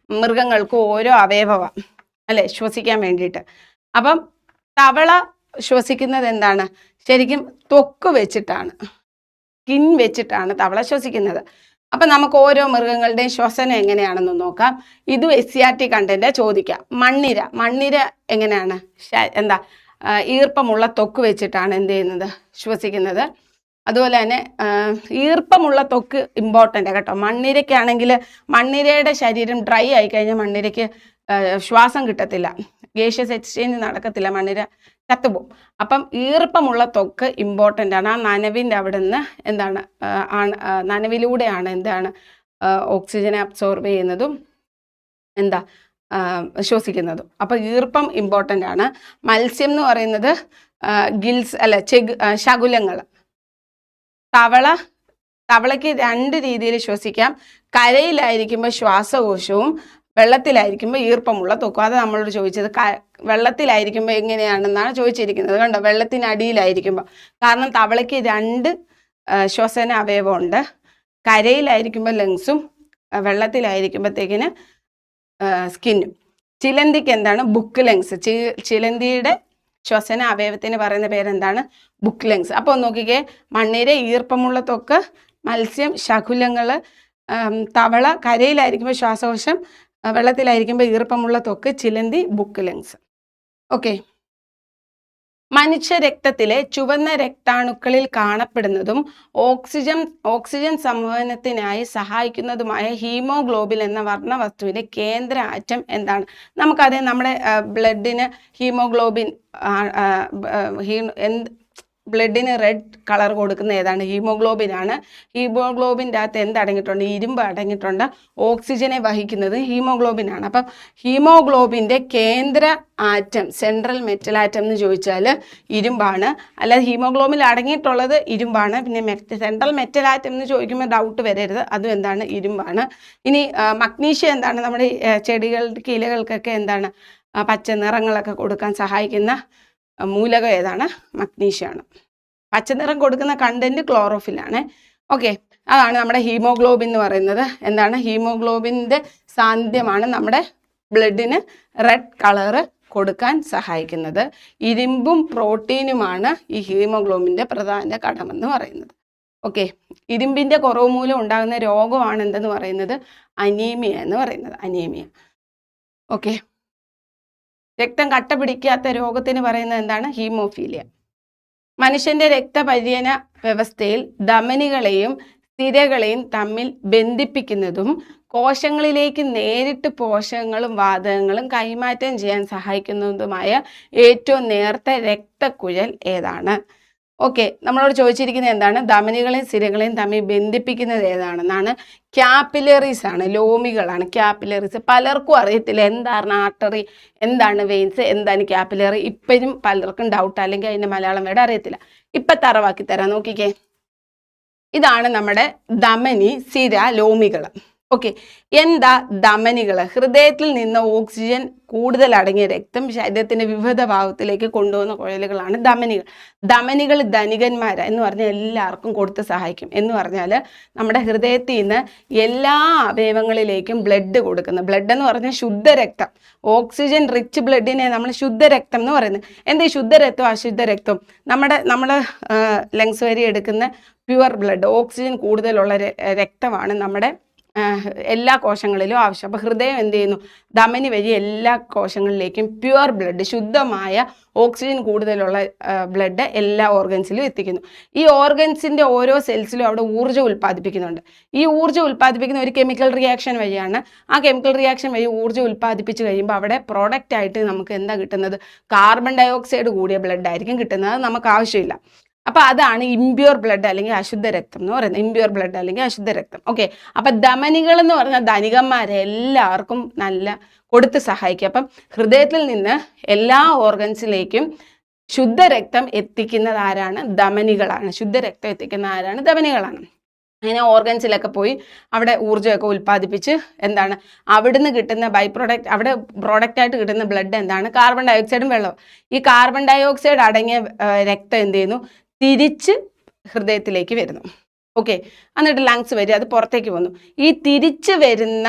മൃഗങ്ങൾക്കും ഓരോ അവയവമാണ്, അല്ലെ, ശ്വസിക്കാൻ വേണ്ടിയിട്ട്. അപ്പം തവള ശ്വസിക്കുന്നത് എന്താണ്? ശരിക്കും ത്വക്ക് വെച്ചിട്ടാണ്, സ്കിൻ വെച്ചിട്ടാണ് തവള ശ്വസിക്കുന്നത്. അപ്പം നമുക്ക് ഓരോ മൃഗങ്ങളുടെയും ശ്വസനം എങ്ങനെയാണെന്ന് നോക്കാം. ഇതും SCRT കണ്ടന്റ് ചോദിക്കാം. മണ്ണിര എങ്ങനെയാണ്? ഈർപ്പമുള്ള ത്വക്ക് വെച്ചിട്ടാണ് എന്ത് ചെയ്യുന്നത്? ശ്വസിക്കുന്നത്. അതുപോലെ തന്നെ ഈർപ്പമുള്ള ത്വക്ക് ഇമ്പോർട്ടൻ്റ് കേട്ടോ. മണ്ണിരയ്ക്കാണെങ്കിൽ മണ്ണിരയുടെ ശരീരം ഡ്രൈ ആയി കഴിഞ്ഞാൽ മണ്ണിരയ്ക്ക് ശ്വാസം കിട്ടത്തില്ല, ഗേഷ്യസ് എക്സ്ചേഞ്ച് നടക്കത്തില്ല, മണ്ണിര ചത്തുപോകും. അപ്പം ഈർപ്പമുള്ള ത്വക്ക് ഇമ്പോർട്ടൻ്റ് ആണ്. ആ നനവിൻ്റെ അവിടെ നിന്ന് നനവിലൂടെയാണ് ഓക്സിജനെ അബ്സോർബ് ചെയ്യുന്നതും ശ്വസിക്കുന്നതും. അപ്പം ഈർപ്പം ഇമ്പോർട്ടൻ്റ് ആണ്. മത്സ്യം എന്ന് പറയുന്നത് ഗിൽസ് അല്ല ശകുലങ്ങൾ. തവളയ്ക്ക് 2 രീതിയിൽ ശ്വസിക്കാം. കരയിലായിരിക്കുമ്പോൾ ശ്വാസകോശവും വെള്ളത്തിലായിരിക്കുമ്പോൾ ഈർപ്പമുള്ള ത്വക്ക്. അത് നമ്മളോട് ചോദിച്ചത്. വെള്ളത്തിലായിരിക്കുമ്പോൾ എങ്ങനെയാണെന്നാണ് ചോദിച്ചിരിക്കുന്നത്. കണ്ടോ, വെള്ളത്തിനടിയിലായിരിക്കുമ്പോൾ. കാരണം തവളയ്ക്ക് 2 ശ്വസന അവയവമുണ്ട്. കരയിലായിരിക്കുമ്പോൾ ലങ്സും വെള്ളത്തിലായിരിക്കുമ്പോഴത്തേക്കിന് സ്കിന്നും. ചിലന്തിക്ക് എന്താണ്? Book lungs. ചിലന്തിയുടെ ശ്വസന അവയവത്തിന് പറയുന്ന പേരെന്താണ്? Book lungs. അപ്പോൾ നോക്കിക്കേ, മണ്ണിര ഈർപ്പമുള്ള ത്വക്ക്, മത്സ്യം ശകുലങ്ങൾ, തവള കരയിലായിരിക്കുമ്പോൾ ശ്വാസകോശം, വെള്ളത്തിലായിരിക്കുമ്പോൾ ഈർപ്പമുള്ള ത്വക്ക്, ചിലന്തി ബുക്ക് ലങ്സ്. ഓക്കെ. മനുഷ്യ രക്തത്തിലെ ചുവന്ന രക്താണുക്കളിൽ കാണപ്പെടുന്നതും ഓക്സിജൻ സംവഹനത്തിനായി സഹായിക്കുന്നതുമായ ഹീമോഗ്ലോബിൻ എന്ന വർണ്ണവസ്തുവിന്റെ കേന്ദ്ര ആറ്റം എന്താണ്? നമുക്കറിയാം, നമ്മുടെ ബ്ലഡിന് ഹീമോഗ്ലോബിൻ ബ്ലഡിന് റെഡ് കളർ കൊടുക്കുന്ന ഏതാണ്? ഹീമോഗ്ലോബിൻ ആണ്. ഹീമോഗ്ലോബിൻ്റെ അകത്ത് എന്തടങ്ങിയിട്ടുണ്ട്? ഇരുമ്പ് അടങ്ങിയിട്ടുണ്ട്. ഓക്സിജനെ വഹിക്കുന്നത് ഹീമോഗ്ലോബിൻ ആണ്. അപ്പം ഹീമോഗ്ലോബിൻ്റെ കേന്ദ്ര ആറ്റം, സെൻട്രൽ മെറ്റൽ ആറ്റം എന്ന് ചോദിച്ചാൽ ഇരുമ്പാണ്. അല്ലാതെ ഹീമോഗ്ലോബിൻ അടങ്ങിയിട്ടുള്ളത് ഇരുമ്പാണ്. പിന്നെ സെൻട്രൽ മെറ്റൽ ആറ്റം എന്ന് ചോദിക്കുമ്പോൾ ഡൗട്ട് വരരുത്, അതും എന്താണ്? ഇരുമ്പാണ്. ഇനി മഗ്നീഷ്യം എന്താണ്? നമ്മുടെ ചെടികൾക്ക് ഇലകൾക്കൊക്കെ എന്താണ്? പച്ച നിറങ്ങളൊക്കെ കൊടുക്കാൻ സഹായിക്കുന്ന മൂലകം ഏതാണ്? മഗ്നീഷ്യമാണ്. പച്ചനിറം കൊടുക്കുന്ന കണ്ടന്റ് ക്ലോറോഫിലാണ്. ഓക്കെ, അതാണ് നമ്മുടെ ഹീമോഗ്ലോബിൻ എന്ന് പറയുന്നത്. എന്താണ്? ഹീമോഗ്ലോബിൻ്റെ സാന്നിധ്യമാണ് നമ്മുടെ ബ്ലഡിന് റെഡ് കളറ് കൊടുക്കാൻ സഹായിക്കുന്നത്. ഇരുമ്പും പ്രോട്ടീനുമാണ് ഈ ഹീമോഗ്ലോബിൻ്റെ പ്രധാന ഘടകമെന്ന് പറയുന്നത്. ഓക്കെ, ഇരുമ്പിൻ്റെ കുറവ് മൂലം ഉണ്ടാകുന്ന രോഗമാണ് എന്തെന്ന് പറയുന്നത്? അനീമിയ എന്ന് പറയുന്നത്. അനീമിയ. ഓക്കെ, രക്തം കട്ട പിടിക്കാത്ത രോഗത്തിന് പറയുന്നത് എന്താണ്? ഹീമോഫീലിയ. മനുഷ്യന്റെ രക്തപര്യന വ്യവസ്ഥയിൽ ധമനികളെയും സിരകളെയും തമ്മിൽ ബന്ധിപ്പിക്കുന്നതും കോശങ്ങളിലേക്ക് നേരിട്ട് പോഷകങ്ങളും വാതകങ്ങളും കൈമാറ്റം ചെയ്യാൻ സഹായിക്കുന്നതുമായ ഏറ്റവും നേർത്ത രക്തക്കുഴൽ ഏതാണ്? ഓക്കെ, നമ്മളോട് ചോദിച്ചിരിക്കുന്നത് എന്താണ്? ധമനികളെയും സിരകളെയും തമ്മിൽ ബന്ധിപ്പിക്കുന്നത് ഏതാണെന്നാണ്. ക്യാപ്പിലറീസ് ആണ്, ലോമികളാണ് ക്യാപ്പിലറീസ്. പലർക്കും അറിയത്തില്ല എന്താണ് ആർട്ടറി, എന്താണ് വെയിൻസ്, എന്താണ് ക്യാപ്പിലറി. ഇപ്പോഴും പലർക്കും ഡൗട്ട്, അല്ലെങ്കിൽ അതിൻ്റെ മലയാളം വേർഡ് അറിയത്തില്ല. ഇപ്പം തറവാക്കി തരാം, നോക്കിക്കേ. ഇതാണ് നമ്മുടെ ധമനി, സിര, ലോമികൾ. ഓക്കെ, എന്താ ധമനികൾ? ഹൃദയത്തിൽ നിന്ന് ഓക്സിജൻ കൂടുതൽ അടങ്ങിയ രക്തം ശരീരത്തിന്റെ വിവിധ ഭാഗത്തിലേക്ക് കൊണ്ടുപോകുന്ന കുഴലുകളാണ് ധമനികൾ. ധമനികൾ ധനികന്മാരാ എന്ന് പറഞ്ഞാൽ എല്ലാവർക്കും കൊടുത്ത് സഹായിക്കും. എന്ന് പറഞ്ഞാൽ നമ്മുടെ ഹൃദയത്തിൽ നിന്ന് എല്ലാ അവയവങ്ങളിലേക്കും ബ്ലഡ് കൊടുക്കുന്ന, ബ്ലഡ് എന്ന് പറഞ്ഞാൽ ശുദ്ധരക്തം, ഓക്സിജൻ റിച്ച് ബ്ലഡിനെ നമ്മൾ ശുദ്ധരക്തം എന്ന് പറയുന്നത്. എന്താ ശുദ്ധരക്തം അശുദ്ധ രക്തം? നമ്മൾ ലങ്സ് വരി എടുക്കുന്ന പ്യുവർ ബ്ലഡ്, ഓക്സിജൻ കൂടുതലുള്ള രക്തമാണ് നമ്മുടെ എല്ലാ കോശങ്ങളിലും ആവശ്യം. അപ്പോൾ ഹൃദയം എന്ത് ചെയ്യുന്നു? ധമനി വഴി എല്ലാ കോശങ്ങളിലേക്കും പ്യുവർ ബ്ലഡ്, ശുദ്ധമായ ഓക്സിജൻ കൂടുതലുള്ള ബ്ലഡ് എല്ലാ ഓർഗൻസിലും എത്തിക്കുന്നു. ഈ ഓർഗൻസിൻ്റെ ഓരോ സെൽസിലും അവിടെ ഊർജ്ജം ഉൽപ്പാദിപ്പിക്കുന്നുണ്ട്. ഈ ഊർജ്ജം ഉൽപ്പാദിപ്പിക്കുന്ന ഒരു കെമിക്കൽ റിയാക്ഷൻ വഴിയാണ്. ആ കെമിക്കൽ റിയാക്ഷൻ വഴി ഊർജ്ജം ഉൽപ്പാദിപ്പിച്ച് കഴിയുമ്പോൾ അവിടെ പ്രോഡക്റ്റ് ആയിട്ട് നമുക്ക് എന്താ കിട്ടുന്നത്? കാർബൺ ഡൈ ഓക്സൈഡ് കൂടിയ ബ്ലഡ് ആയിരിക്കും കിട്ടുന്നത്. അത് നമുക്ക് ആവശ്യമില്ല. അപ്പോൾ അതാണ് ഇംപ്യൂർ ബ്ലഡ് അല്ലെങ്കിൽ അശുദ്ധ രക്തം എന്ന് പറയുന്നത്. ഇംപ്യൂർ ബ്ലഡ് അല്ലെങ്കിൽ അശുദ്ധ രക്തം. ഓക്കെ, അപ്പം ധമനികൾ എന്ന് പറഞ്ഞാൽ ധനികന്മാരെ എല്ലാവർക്കും നല്ല കൊടുത്ത് സഹായിക്കും. അപ്പം ഹൃദയത്തിൽ നിന്ന് എല്ലാ ഓർഗൻസിലേക്കും ശുദ്ധരക്തം എത്തിക്കുന്നത് ആരാണ്? ധമനികളാണ്. ശുദ്ധരക്തം എത്തിക്കുന്ന ആരാണ്? ധമനികളാണ്. അങ്ങനെ ഓർഗൻസിലൊക്കെ പോയി അവിടെ ഊർജ്ജമൊക്കെ ഉൽപ്പാദിപ്പിച്ച് എന്താണ് അവിടുന്ന് കിട്ടുന്ന ബൈ പ്രോഡക്റ്റ്, അവിടെ പ്രോഡക്റ്റായിട്ട് കിട്ടുന്ന ബ്ലഡ് എന്താണ്? കാർബൺ ഡൈ ഓക്സൈഡും വെള്ളവും. ഈ കാർബൺ ഡൈ ഓക്സൈഡ് അടങ്ങിയ രക്തം എന്ത് ചെയ്യുന്നു? തിരിച്ച് ഹൃദയത്തിലേക്ക് വരുന്നു. ഓക്കെ, എന്നിട്ട് ലങ്സ് വരും, അത് പുറത്തേക്ക് വന്നു. ഈ തിരിച്ച് വരുന്ന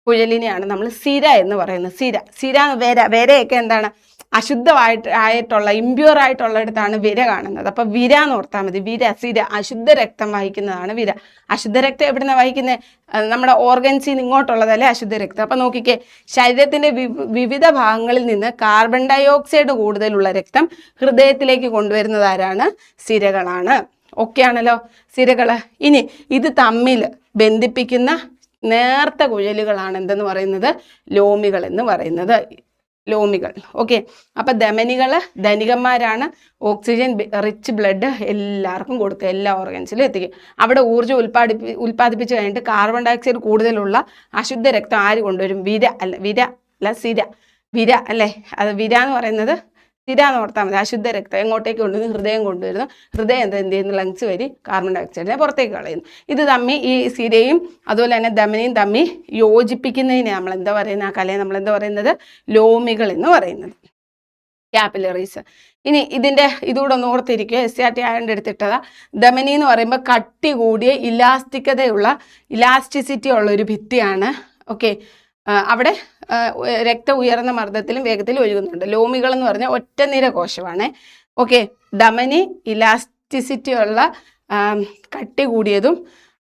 കുഴലിനെയാണ് നമ്മൾ സിര എന്ന് പറയുന്നത്. സിര വരയൊക്കെ എന്താണ്? ആയിട്ടുള്ള ഇമ്പ്യൂർ ആയിട്ടുള്ളിടത്താണ് വിര കാണുന്നത്. അപ്പം വിര എന്ന് ഓർത്താൽ മതി. സിര അശുദ്ധ രക്തം വഹിക്കുന്നതാണ് വിര. അശുദ്ധ രക്തം എവിടുന്ന വഹിക്കുന്നത്? നമ്മുടെ ഓർഗൻസിൽ നിന്ന് ഇങ്ങോട്ടുള്ളതല്ലേ അശുദ്ധ രക്തം. അപ്പം നോക്കിക്കേ, ശരീരത്തിന്റെ വിവിധ ഭാഗങ്ങളിൽ നിന്ന് കാർബൺ ഡൈ ഓക്സൈഡ് കൂടുതലുള്ള രക്തം ഹൃദയത്തിലേക്ക് കൊണ്ടുവരുന്നത് ആരാണ്? സിരകളാണ്. ഓക്കെ ആണല്ലോ സിരകൾ. ഇനി ഇത് തമ്മിൽ ബന്ധിപ്പിക്കുന്ന നേർത്ത കുഴലുകളാണ് എന്തെന്ന് പറയുന്നത്? ലോമികൾ എന്ന് പറയുന്നത്. ലോമികൾ. ഓക്കെ, അപ്പം ധമനികൾ ധനികന്മാരാണ്. ഓക്സിജൻ റിച്ച് ബ്ലഡ് എല്ലാവർക്കും കൊടുക്കുക, എല്ലാ ഓർഗൻസിലും എത്തിക്കും. അവിടെ ഊർജ്ജം ഉൽപ്പാദിപ്പിച്ച് കഴിഞ്ഞിട്ട് കാർബൺ ഡൈ ഓക്സൈഡ് കൂടുതലുള്ള അശുദ്ധ രക്തം ആര് കൊണ്ടുവരും? സിര. വിര അല്ലേ? അത് വിര എന്ന് പറയുന്നത് സിര എന്ന് ഓർത്താൽ മതി. അശുദ്ധ രക്തം എങ്ങോട്ടേക്ക് കൊണ്ടുവരുന്നു? ഹൃദയം കൊണ്ടുവരുന്നു. ഹൃദയം എന്ത് ചെയ്യുന്നു? ലങ്സ് വഴി കാർബൺ ഡൈ ഓക്സൈഡിനെ പുറത്തേക്ക് കളയുന്നു. ഇത് തമ്മിൽ ഈ സിരയും അതുപോലെ തന്നെ ധമനിയും തമ്മിൽ യോജിപ്പിക്കുന്നതിനെ നമ്മൾ എന്താ പറയുന്നത്? ആ കലയെ നമ്മൾ എന്താ പറയുന്നത്? ലോമികൾ എന്ന് പറയുന്നത്, ക്യാപ്പിലറീസ്. ഇനി ഇതിൻ്റെ ഇതുകൂടെ ഒന്ന് ഓർത്തിരിക്കുക. SCRT ആയതുകൊണ്ട് എടുത്തിട്ടതാ. ധമനി എന്ന് പറയുമ്പോൾ കട്ടി കൂടിയ ഇലാസ്റ്റിസിറ്റി ഉള്ള ഒരു ഭിത്തിയാണ്. ഓക്കെ, അവിടെ രക്തം ഉയർന്ന മർദ്ദത്തിലും വേഗത്തിലും ഒഴുകുന്നുണ്ട്. ലോമികൾ എന്ന് പറഞ്ഞാൽ ഒറ്റ നിര കോശമാണ്. ഓക്കെ, ധമനി ഇലാസ്റ്റിസിറ്റി ഉള്ള കട്ടി കൂടിയതും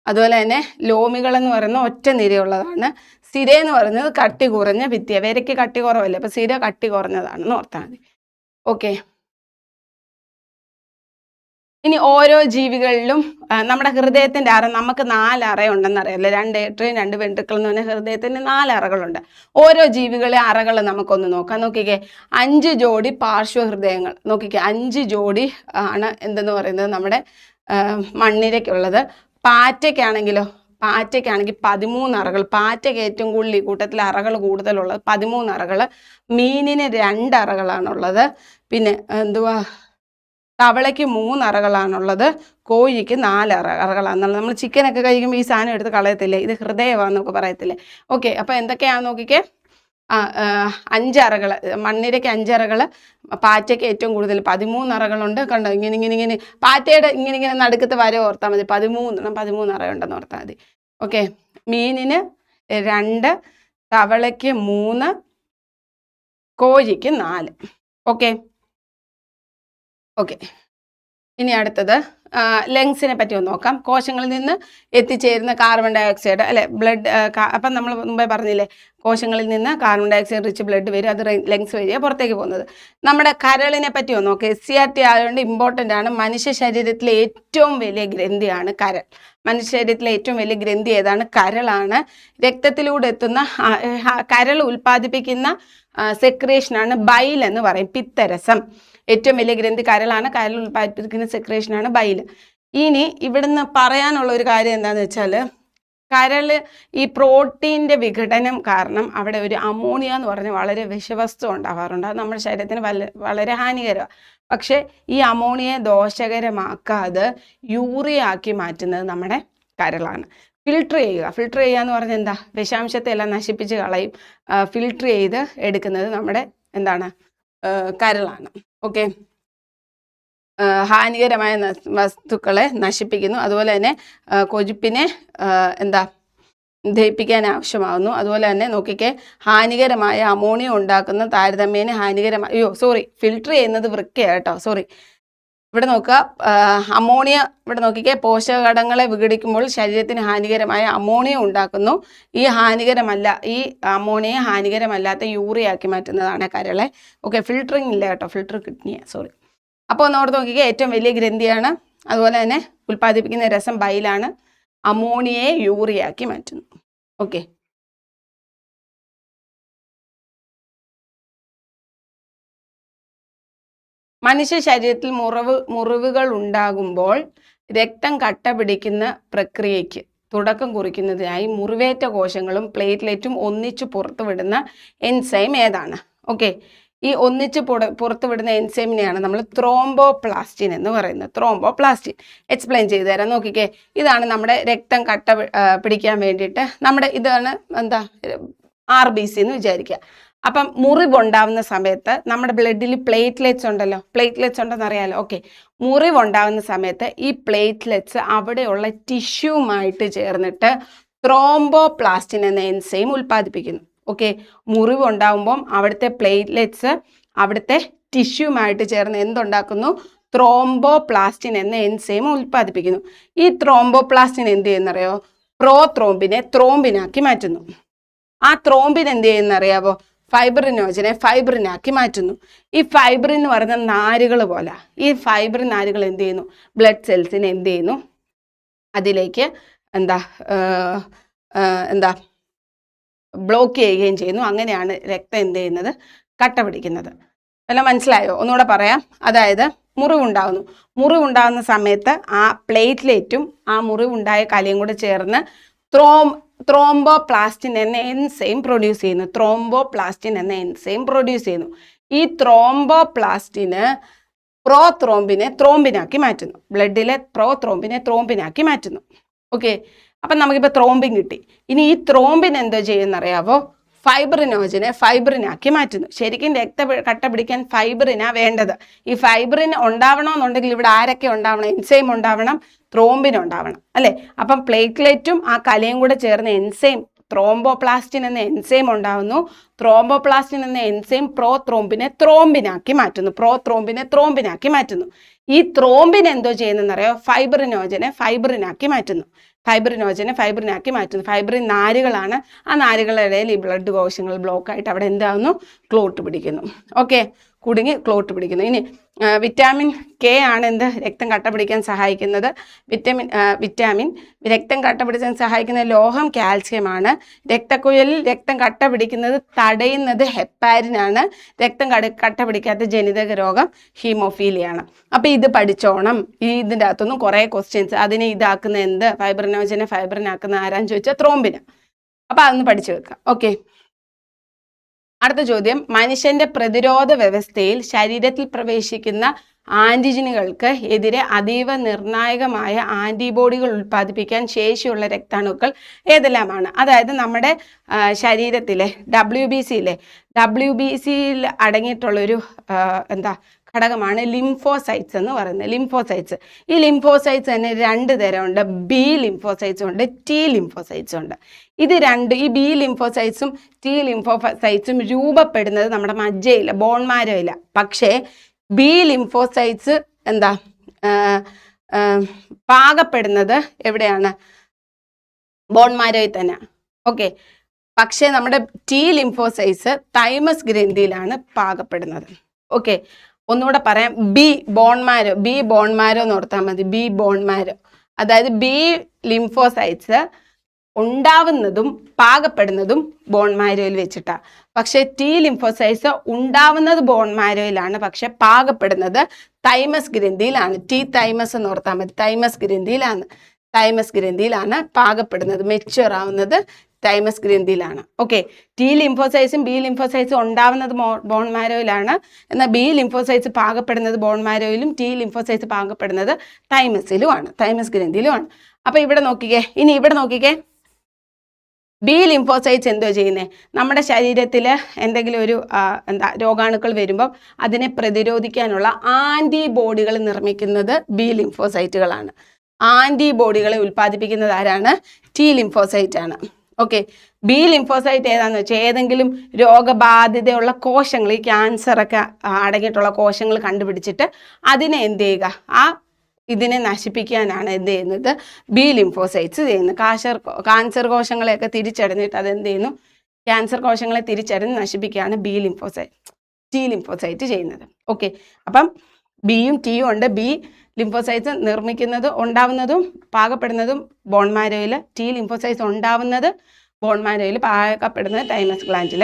അതുപോലെ തന്നെ ലോമികൾ എന്ന് പറയുന്ന ഒറ്റ നിരയുള്ളതാണ്. സിര എന്ന് പറയുന്നത് കട്ടി കുറഞ്ഞ ഭിത്തിയാണ്. വരയ്ക്ക് കട്ടി കുറവല്ലേ, അപ്പോൾ സിര കട്ടി കുറഞ്ഞതാണെന്ന് ഓർത്താൽ മതി. ഓക്കെ, ഇനി ഓരോ ജീവികളിലും നമ്മുടെ ഹൃദയത്തിൻ്റെ അറ, നമുക്ക് 4 അറയുണ്ടെന്ന് അറിയാമല്ലോ. 2 ഏട്രിയം 2 വെൻട്രിക്കിൾ എന്ന് പറഞ്ഞാൽ ഹൃദയത്തിന് 4 അറകളുണ്ട്. ഓരോ ജീവികളെ അറകൾ നമുക്കൊന്ന് നോക്കാം. നോക്കിക്കേ, 5 ജോഡി പാർശ്വഹൃദയങ്ങൾ. നോക്കിക്കേ, 5 ജോഡി ആണ് എന്തെന്ന് പറയുന്നത് നമ്മുടെ മണ്ണിരയ്ക്കുള്ളത്. പാറ്റയ്ക്കാണെങ്കിലോ, പാറ്റയ്ക്കാണെങ്കിൽ 13 അറകൾ. പാറ്റയ്ക്ക് ഏറ്റവും കൂടുതൽ ഈ കൂട്ടത്തിൽ അറകൾ കൂടുതലുള്ളത് 13 അറകൾ. മീനിന് 2 അറകളാണുള്ളത്. പിന്നെ എന്തുവാ, തവളയ്ക്ക് 3 അറകളാണുള്ളത്. കോഴിക്ക് 4 അറകളാണെന്നുള്ളത്. നമ്മൾ ചിക്കനൊക്കെ കഴിക്കുമ്പോൾ ഈ സാധനം എടുത്ത് കളയത്തില്ലേ, ഇത് ഹൃദയമാണെന്നൊക്കെ പറയത്തില്ലേ. ഓക്കെ, അപ്പോൾ എന്തൊക്കെയാണെന്ന് നോക്കിക്കേ. 5 അറകൾ, മണ്ണിരയ്ക്ക് 5 അറകൾ, പാറ്റയ്ക്ക് ഏറ്റവും കൂടുതൽ 13 അറകളുണ്ട്. കണ്ടോ, ഇങ്ങനെ പാറ്റയുടെ ഇങ്ങനെ നടുക്കത്ത് വരെ ഓർത്താൽ മതി. 13 അറയുണ്ടെന്ന് ഓർത്താൽ മതി. ഓക്കെ, മീനിന് 2, തവളയ്ക്ക് 3, കോഴിക്ക് 4. ഓക്കെ ഓക്കെ ഇനി അടുത്തത് ലങ്സിനെ പറ്റി ഒന്ന് നോക്കാം. കോശങ്ങളിൽ നിന്ന് എത്തിച്ചേരുന്ന കാർബൺ ഡൈ ഓക്സൈഡ് അല്ലെ, ബ്ലഡ്. അപ്പം നമ്മൾ മുമ്പേ പറഞ്ഞില്ലേ, കോശങ്ങളിൽ നിന്ന് carbon dioxide rich blood വരും, അത് ലങ്സ് വഴിയാണ് പുറത്തേക്ക് പോകുന്നത്. നമ്മുടെ കരളിനെ പറ്റി ഒന്ന് നോക്കാം. SCRT ആയതുകൊണ്ട് ഇമ്പോർട്ടൻ്റ് ആണ്. മനുഷ്യ ശരീരത്തിലെ ഏറ്റവും വലിയ ഗ്രന്ഥിയാണ് കരൾ. മനുഷ്യ ശരീരത്തിലെ ഏറ്റവും വലിയ ഗ്രന്ഥി ഏതാണ്? കരളാണ്. രക്തത്തിലൂടെ എത്തുന്ന കരൾ ഉൽപ്പാദിപ്പിക്കുന്ന സെക്രേഷനാണ് ബൈൽ എന്ന് പറയും, പിത്തരസം. ഏറ്റവും വലിയ ഗ്രന്ഥി കരളാണ്. കരൾ ഉൽപ്പാദിപ്പിക്കുന്ന സെക്രേഷനാണ് ബൈൽ. ഇനി ഇവിടുന്ന് പറയാനുള്ള ഒരു കാര്യം എന്താണെന്ന് വെച്ചാൽ, കരൾ ഈ പ്രോട്ടീൻ്റെ വിഘടനം കാരണം അവിടെ ഒരു അമോണിയ എന്ന് പറഞ്ഞ വളരെ വിഷവസ്തു ഉണ്ടാകാറുണ്ട്. അത് നമ്മുടെ ശരീരത്തിന് വളരെ ഹാനികരമാണ്. പക്ഷേ ഈ അമോണിയയെ ദോഷകരമാക്കാതെ യൂറിയ ആക്കി മാറ്റുന്നത് നമ്മുടെ കരളാണ്. ഫിൽട്ടർ ചെയ്യുക എന്ന് പറഞ്ഞാൽ എന്താ? വിഷാംശത്തെ എല്ലാം നശിപ്പിച്ച് കളയും. ഫിൽട്ടർ ചെയ്ത് എടുക്കുന്നത് നമ്മുടെ എന്താണ്? കരളാണ്. ഓക്കെ, ഹാനികരമായ വസ്തുക്കളെ നശിപ്പിക്കുന്നു. അതുപോലെ തന്നെ കൊഴുപ്പിനെ ദഹിപ്പിക്കാൻ ആവശ്യമാകുന്നു. അതുപോലെ തന്നെ നോക്കിക്കേ, ഹാനികരമായ അമോണിയ ഉണ്ടാക്കുന്ന താരതമ്യേന ഫിൽട്ടർ ചെയ്യുന്നത് വൃക്കയാണ് കേട്ടോ. ഇവിടെ നോക്കുക, അമോണിയ ഇവിടെ നോക്കിക്കേ, പോഷകഘടകങ്ങളെ വിഘടിക്കുമ്പോൾ ശരീരത്തിന് ഹാനികരമായ അമോണിയ ഉണ്ടാക്കുന്നു. ഈ അമോണിയ ഹാനികരമല്ലാത്ത യൂറിയ ആക്കി മാറ്റുന്നതാണ് കരളെ. ഓക്കെ, ഫിൽട്ടറിങ് ഇല്ല കേട്ടോ, ഫിൽട്ടർ കിഡ്നിയാണ്. അപ്പോൾ ഒന്നോർത്ത് നോക്കിക്കേ, ഏറ്റവും വലിയ ഗ്രന്ഥിയാണ്. അതുപോലെ തന്നെ ഉൽപ്പാദിപ്പിക്കുന്ന രസം ബൈലാണ്. അമോണിയയെ യൂറിയ ആക്കി മാറ്റുന്നു. ഓക്കെ, മനുഷ്യ ശരീരത്തിൽ മുറിവുകൾ ഉണ്ടാകുമ്പോൾ രക്തം കട്ട പിടിക്കുന്ന പ്രക്രിയയ്ക്ക് തുടക്കം കുറിക്കുന്നതിനായി മുറിവേറ്റ കോശങ്ങളും പ്ലേറ്റ്ലെറ്റും ഒന്നിച്ചു പുറത്തുവിടുന്ന എൻസൈം ഏതാണ്? ഓക്കെ, ഈ ഒന്നിച്ച് പുറത്തുവിടുന്ന എൻസൈമിനെയാണ് നമ്മൾ ത്രോംബോപ്ലാസ്റ്റിൻ എന്ന് പറയുന്നത്. ത്രോംബോപ്ലാസ്റ്റിൻ എക്സ്പ്ലെയിൻ ചെയ്തു തരാം. നോക്കിക്കേ, ഇതാണ് നമ്മുടെ രക്തം കട്ട പിടിക്കാൻ വേണ്ടിയിട്ട് ഇതാണ് RBC എന്ന് വിചാരിക്കുക. അപ്പം മുറിവുണ്ടാവുന്ന സമയത്ത് നമ്മുടെ ബ്ലഡിൽ പ്ലേറ്റ്ലെറ്റ്സ് ഉണ്ടെന്ന് അറിയാലോ. ഓക്കെ, മുറിവുണ്ടാവുന്ന സമയത്ത് ഈ പ്ലേറ്റ്ലെറ്റ്സ് അവിടെയുള്ള ടിഷ്യൂമായിട്ട് ചേർന്നിട്ട് ത്രോംബോപ്ലാസ്റ്റിൻ എന്ന എൻസൈം ഉൽപ്പാദിപ്പിക്കുന്നു. ഓക്കെ, മുറിവുണ്ടാവുമ്പം അവിടുത്തെ പ്ലേറ്റ്ലെറ്റ്സ് അവിടുത്തെ ടിഷ്യൂമായിട്ട് ചേർന്ന് എന്തുണ്ടാക്കുന്നു? ത്രോംബോപ്ലാസ്റ്റിൻ എന്ന എൻസൈം ഉൽപ്പാദിപ്പിക്കുന്നു. ഈ ത്രോംബോപ്ലാസ്റ്റിൻ എന്ത് ചെയ്യുന്നറിയോ? പ്രോത്രോംബിനെ ത്രോംബിനാക്കി മാറ്റുന്നു. ആ ത്രോംബിൻ എന്ത് ചെയ്യുന്നറിയാവോ? ഫൈബ്രിനോജനെ ഫൈബ്രിനാക്കി മാറ്റുന്നു. ഈ ഫൈബ്രിൻ എന്ന് പറയുന്ന നാരുകൾ പോലെ, ഈ ഫൈബ്രിൻ നാരുകൾ എന്ത് ചെയ്യുന്നു? ബ്ലഡ് സെൽസിനെ എന്ത് ചെയ്യുന്നു? അതിലേക്ക് ബ്ലോക്ക് ചെയ്യുകയും ചെയ്യുന്നു. അങ്ങനെയാണ് രക്തം എന്ത് ചെയ്യുന്നത്? കട്ട പിടിക്കുന്നത്. എല്ലാം മനസ്സിലായോ? ഒന്നുകൂടെ പറയാം. അതായത് മുറിവുണ്ടാകുന്ന സമയത്ത് ആ പ്ലേറ്റ്ലെറ്റും ആ മുറിവുണ്ടായ കലയും കൂടെ ചേർന്ന് ത്രോംബോപ്ലാസ്റ്റിൻ എന്ന എൻസൈം പ്രൊഡ്യൂസ് ചെയ്യുന്നു. ഈ ത്രോംബോപ്ലാസ്റ്റിന് പ്രോത്രോംബിനെ ത്രോംബിനാക്കി മാറ്റുന്നു. ബ്ലഡിലെ പ്രോത്രോംബിനെ ത്രോംബിനാക്കി മാറ്റുന്നു. ഓക്കെ, അപ്പം നമുക്കിപ്പോൾ ത്രോംബിൻ കിട്ടി. ഇനി ഈ ത്രോംബിൻ എന്തോ ചെയ്യുന്നറിയാവോ? ഫൈബ്രിനോജനെ ഫൈബ്രിനാക്കി മാറ്റുന്നു. ശരിക്കും കട്ട പിടിക്കാൻ ഫൈബ്രിനാ വേണ്ടത്. ഈ ഫൈബ്രിൻ ഉണ്ടാവണമെന്നുണ്ടെങ്കിൽ ഇവിടെ ആരൊക്കെ ഉണ്ടാവണം? എൻസൈം ഉണ്ടാവണം, ത്രോംബിൻ ഉണ്ടാവണം, അല്ലേ? അപ്പം പ്ലേറ്റ്ലെറ്റും ആ കലയും കൂടെ ചേർന്ന് എൻസൈം ത്രോംബോപ്ലാസ്റ്റിൻ എന്ന എൻസൈം ഉണ്ടാവുന്നു. ത്രോംബോപ്ലാസ്റ്റിൻ എന്ന എൻസൈം പ്രോത്രോംബിനെ ത്രോംബിനാക്കി മാറ്റുന്നു. പ്രോത്രോംബിനെ ത്രോംബിനാക്കി മാറ്റുന്നു. ഈ ത്രോംബിൻ എന്തോ ചെയ്യുന്നറിയോ? ഫൈബ്രിനോജനെ ഫൈബ്രിനാക്കി മാറ്റുന്നു. ഫൈബ്രിൻ നാരുകളാണ്. ആ നാരുകളുടെ ഈ ബ്ലഡ് കോശങ്ങൾ ബ്ലോക്കായിട്ട് അവിടെ എന്താകുന്നു? ക്ലോട്ട് പിടിക്കുന്നു. ഓക്കെ, കുടുങ്ങി ക്ലോട്ട് പിടിക്കുന്നു. ഇനി വിറ്റാമിൻ കെ ആണ് എന്ത്? രക്തം കട്ട പിടിക്കാൻ സഹായിക്കുന്നത്. വിറ്റാമിൻ രക്തം കട്ട പിടിക്കാൻ സഹായിക്കുന്ന ലോഹം കാൽസ്യമാണ്. രക്തക്കുഴലിൽ രക്തം കട്ട പിടിക്കുന്നത് തടയുന്നത് ഹെപ്പാരിനാണ്. രക്തം കട്ട പിടിക്കാത്ത ജനിതക രോഗം ഹീമോഫീലിയാണ്. അപ്പം ഇത് പഠിച്ചോണം. ഇതിൻ്റെ അകത്തൊന്നും കുറേ ക്വസ്റ്റ്യൻസ്. അതിനെ ഇതാക്കുന്ന എന്ത്? ഫൈബ്രിനോജനെ ഫൈബ്രിനാക്കുന്ന ആരാന്ന് ചോദിച്ചാൽ ത്രോംബിന്. അപ്പം അതൊന്ന് പഠിച്ചു വെക്കാം. ഓക്കെ, അടുത്ത ചോദ്യം, മനുഷ്യന്റെ പ്രതിരോധ വ്യവസ്ഥയിൽ ശരീരത്തിൽ പ്രവേശിക്കുന്ന ആന്റിജനുകൾക്ക് എതിരെ അതീവ നിർണായകമായ ആന്റിബോഡികൾ ഉൽപ്പാദിപ്പിക്കാൻ ശേഷിയുള്ള രക്താണുക്കൾ ഏതെല്ലാമാണ്? അതായത് നമ്മുടെ ശരീരത്തിലെ ഡബ്ല്യു ബി സിയിൽ അടങ്ങിയിട്ടുള്ളൊരു ഘടകമാണ് ലിംഫോസൈറ്റ്സ് എന്ന് പറയുന്നത്. ഈ ലിംഫോസൈറ്റ്സ് തന്നെ 2 തരമുണ്ട്. ബി ലിംഫോസൈറ്റ്സും ഉണ്ട്, ടി ലിംഫോസൈറ്റ്സും ഉണ്ട്. ഈ ബി ലിംഫോസൈറ്റ്സും ടി ലിംഫോസൈറ്റ്സും രൂപപ്പെടുന്നത് നമ്മുടെ മജ്ജയില്ല, ബോൺമാരോയില്ല. പക്ഷേ ബി ലിംഫോസൈറ്റ്സ് പാകപ്പെടുന്നത് എവിടെയാണ്? ബോൺമാരോയിൽ തന്നെ. ഓക്കെ, പക്ഷേ നമ്മുടെ ടി ലിംഫോസൈറ്റ്സ് തൈമസ് ഗ്രന്ഥിയിലാണ് പാകപ്പെടുന്നത്. ഓക്കെ, ഒന്നുകൂടെ പറയാം. ബി ബോൺമാരോ എന്ന് ഓർത്താൽ മതി. ബി ബോൺമാരോ, അതായത് ബി ലിംഫോസൈറ്റ്സ് ഉണ്ടാവുന്നതും പാകപ്പെടുന്നതും ബോൺമാരോയിൽ വെച്ചിട്ടാണ്. പക്ഷേ ടി ലിംഫോസൈറ്റ്സ് ഉണ്ടാവുന്നത് ബോൺമാരോയിലാണ്, പക്ഷെ പാകപ്പെടുന്നത് തൈമസ് ഗ്രന്ഥിയിലാണ്. ടി തൈമസ് എന്ന് ഓർത്താൽ മതി. തൈമസ് ഗ്രന്ഥിയിലാണ് പാകപ്പെടുന്നത്. മെച്യൂർ ആവുന്നത് തൈമസ് ഗ്രന്ഥിയിലാണ്. ഓക്കെ, ടി ലിംഫോസൈറ്റ്സും ബി ലിംഫോസൈറ്റ്സും ഉണ്ടാവുന്നത് ബോൺമാരോയിലാണ്. എന്നാൽ ബി ലിംഫോസൈറ്റ്സ് പാകപ്പെടുന്നത് ബോൺമാരോയിലും ടി ലിംഫോസൈറ്റ്സ് പാകപ്പെടുന്നത് തൈമസ് ഗ്രന്ഥിയിലുമാണ്. അപ്പോൾ ഇവിടെ നോക്കിക്കേ, ബി ലിംഫോസൈറ്റ്സ് എന്തോ ചെയ്യുന്നത്? നമ്മുടെ ശരീരത്തിൽ എന്തെങ്കിലും ഒരു രോഗാണുക്കൾ വരുമ്പം അതിനെ പ്രതിരോധിക്കാനുള്ള ആൻറ്റിബോഡികൾ നിർമ്മിക്കുന്നത് ബി ലിംഫോസൈറ്റുകളാണ്. ആൻറ്റിബോഡികളെ ഉൽപ്പാദിപ്പിക്കുന്നത് ആരാണ്? ടി ലിംഫോസൈറ്റ് ആണ്. ഓക്കെ, ബി ലിംഫോസൈറ്റ് ഏതാണെന്ന് വെച്ചാൽ ഏതെങ്കിലും രോഗബാധിതയുള്ള കോശങ്ങൾ, ഈ ക്യാൻസറൊക്കെ അടങ്ങിയിട്ടുള്ള കോശങ്ങൾ കണ്ടുപിടിച്ചിട്ട് അതിനെ എന്ത് ചെയ്യുക? ഇതിനെ നശിപ്പിക്കാനാണ് എന്ത് ചെയ്യുന്നത്? ബി ലിംഫോസൈറ്റ്സ് ചെയ്യുന്നത്. കാൻസർ കോശങ്ങളെയൊക്കെ തിരിച്ചറിഞ്ഞിട്ട് അതെന്ത് ചെയ്യുന്നു? ക്യാൻസർ കോശങ്ങളെ തിരിച്ചറിഞ്ഞ് നശിപ്പിക്കുകയാണ് ടി ലിംഫോസൈറ്റ് ചെയ്യുന്നത്. ഓക്കെ, അപ്പം ബിയും ടിയും ഉണ്ട്. ബി ലിംഫോസൈറ്റ്സ് ഉണ്ടാവുന്നതും പാകപ്പെടുന്നതും ബോൺമാരോയിൽ. ടി ലിംഫോസൈറ്റ്സ് ഉണ്ടാവുന്നത് ബോൺമാരോയിൽ, പാകപ്പെടുന്നത് തൈമസ് ഗ്ലാൻഡിൽ.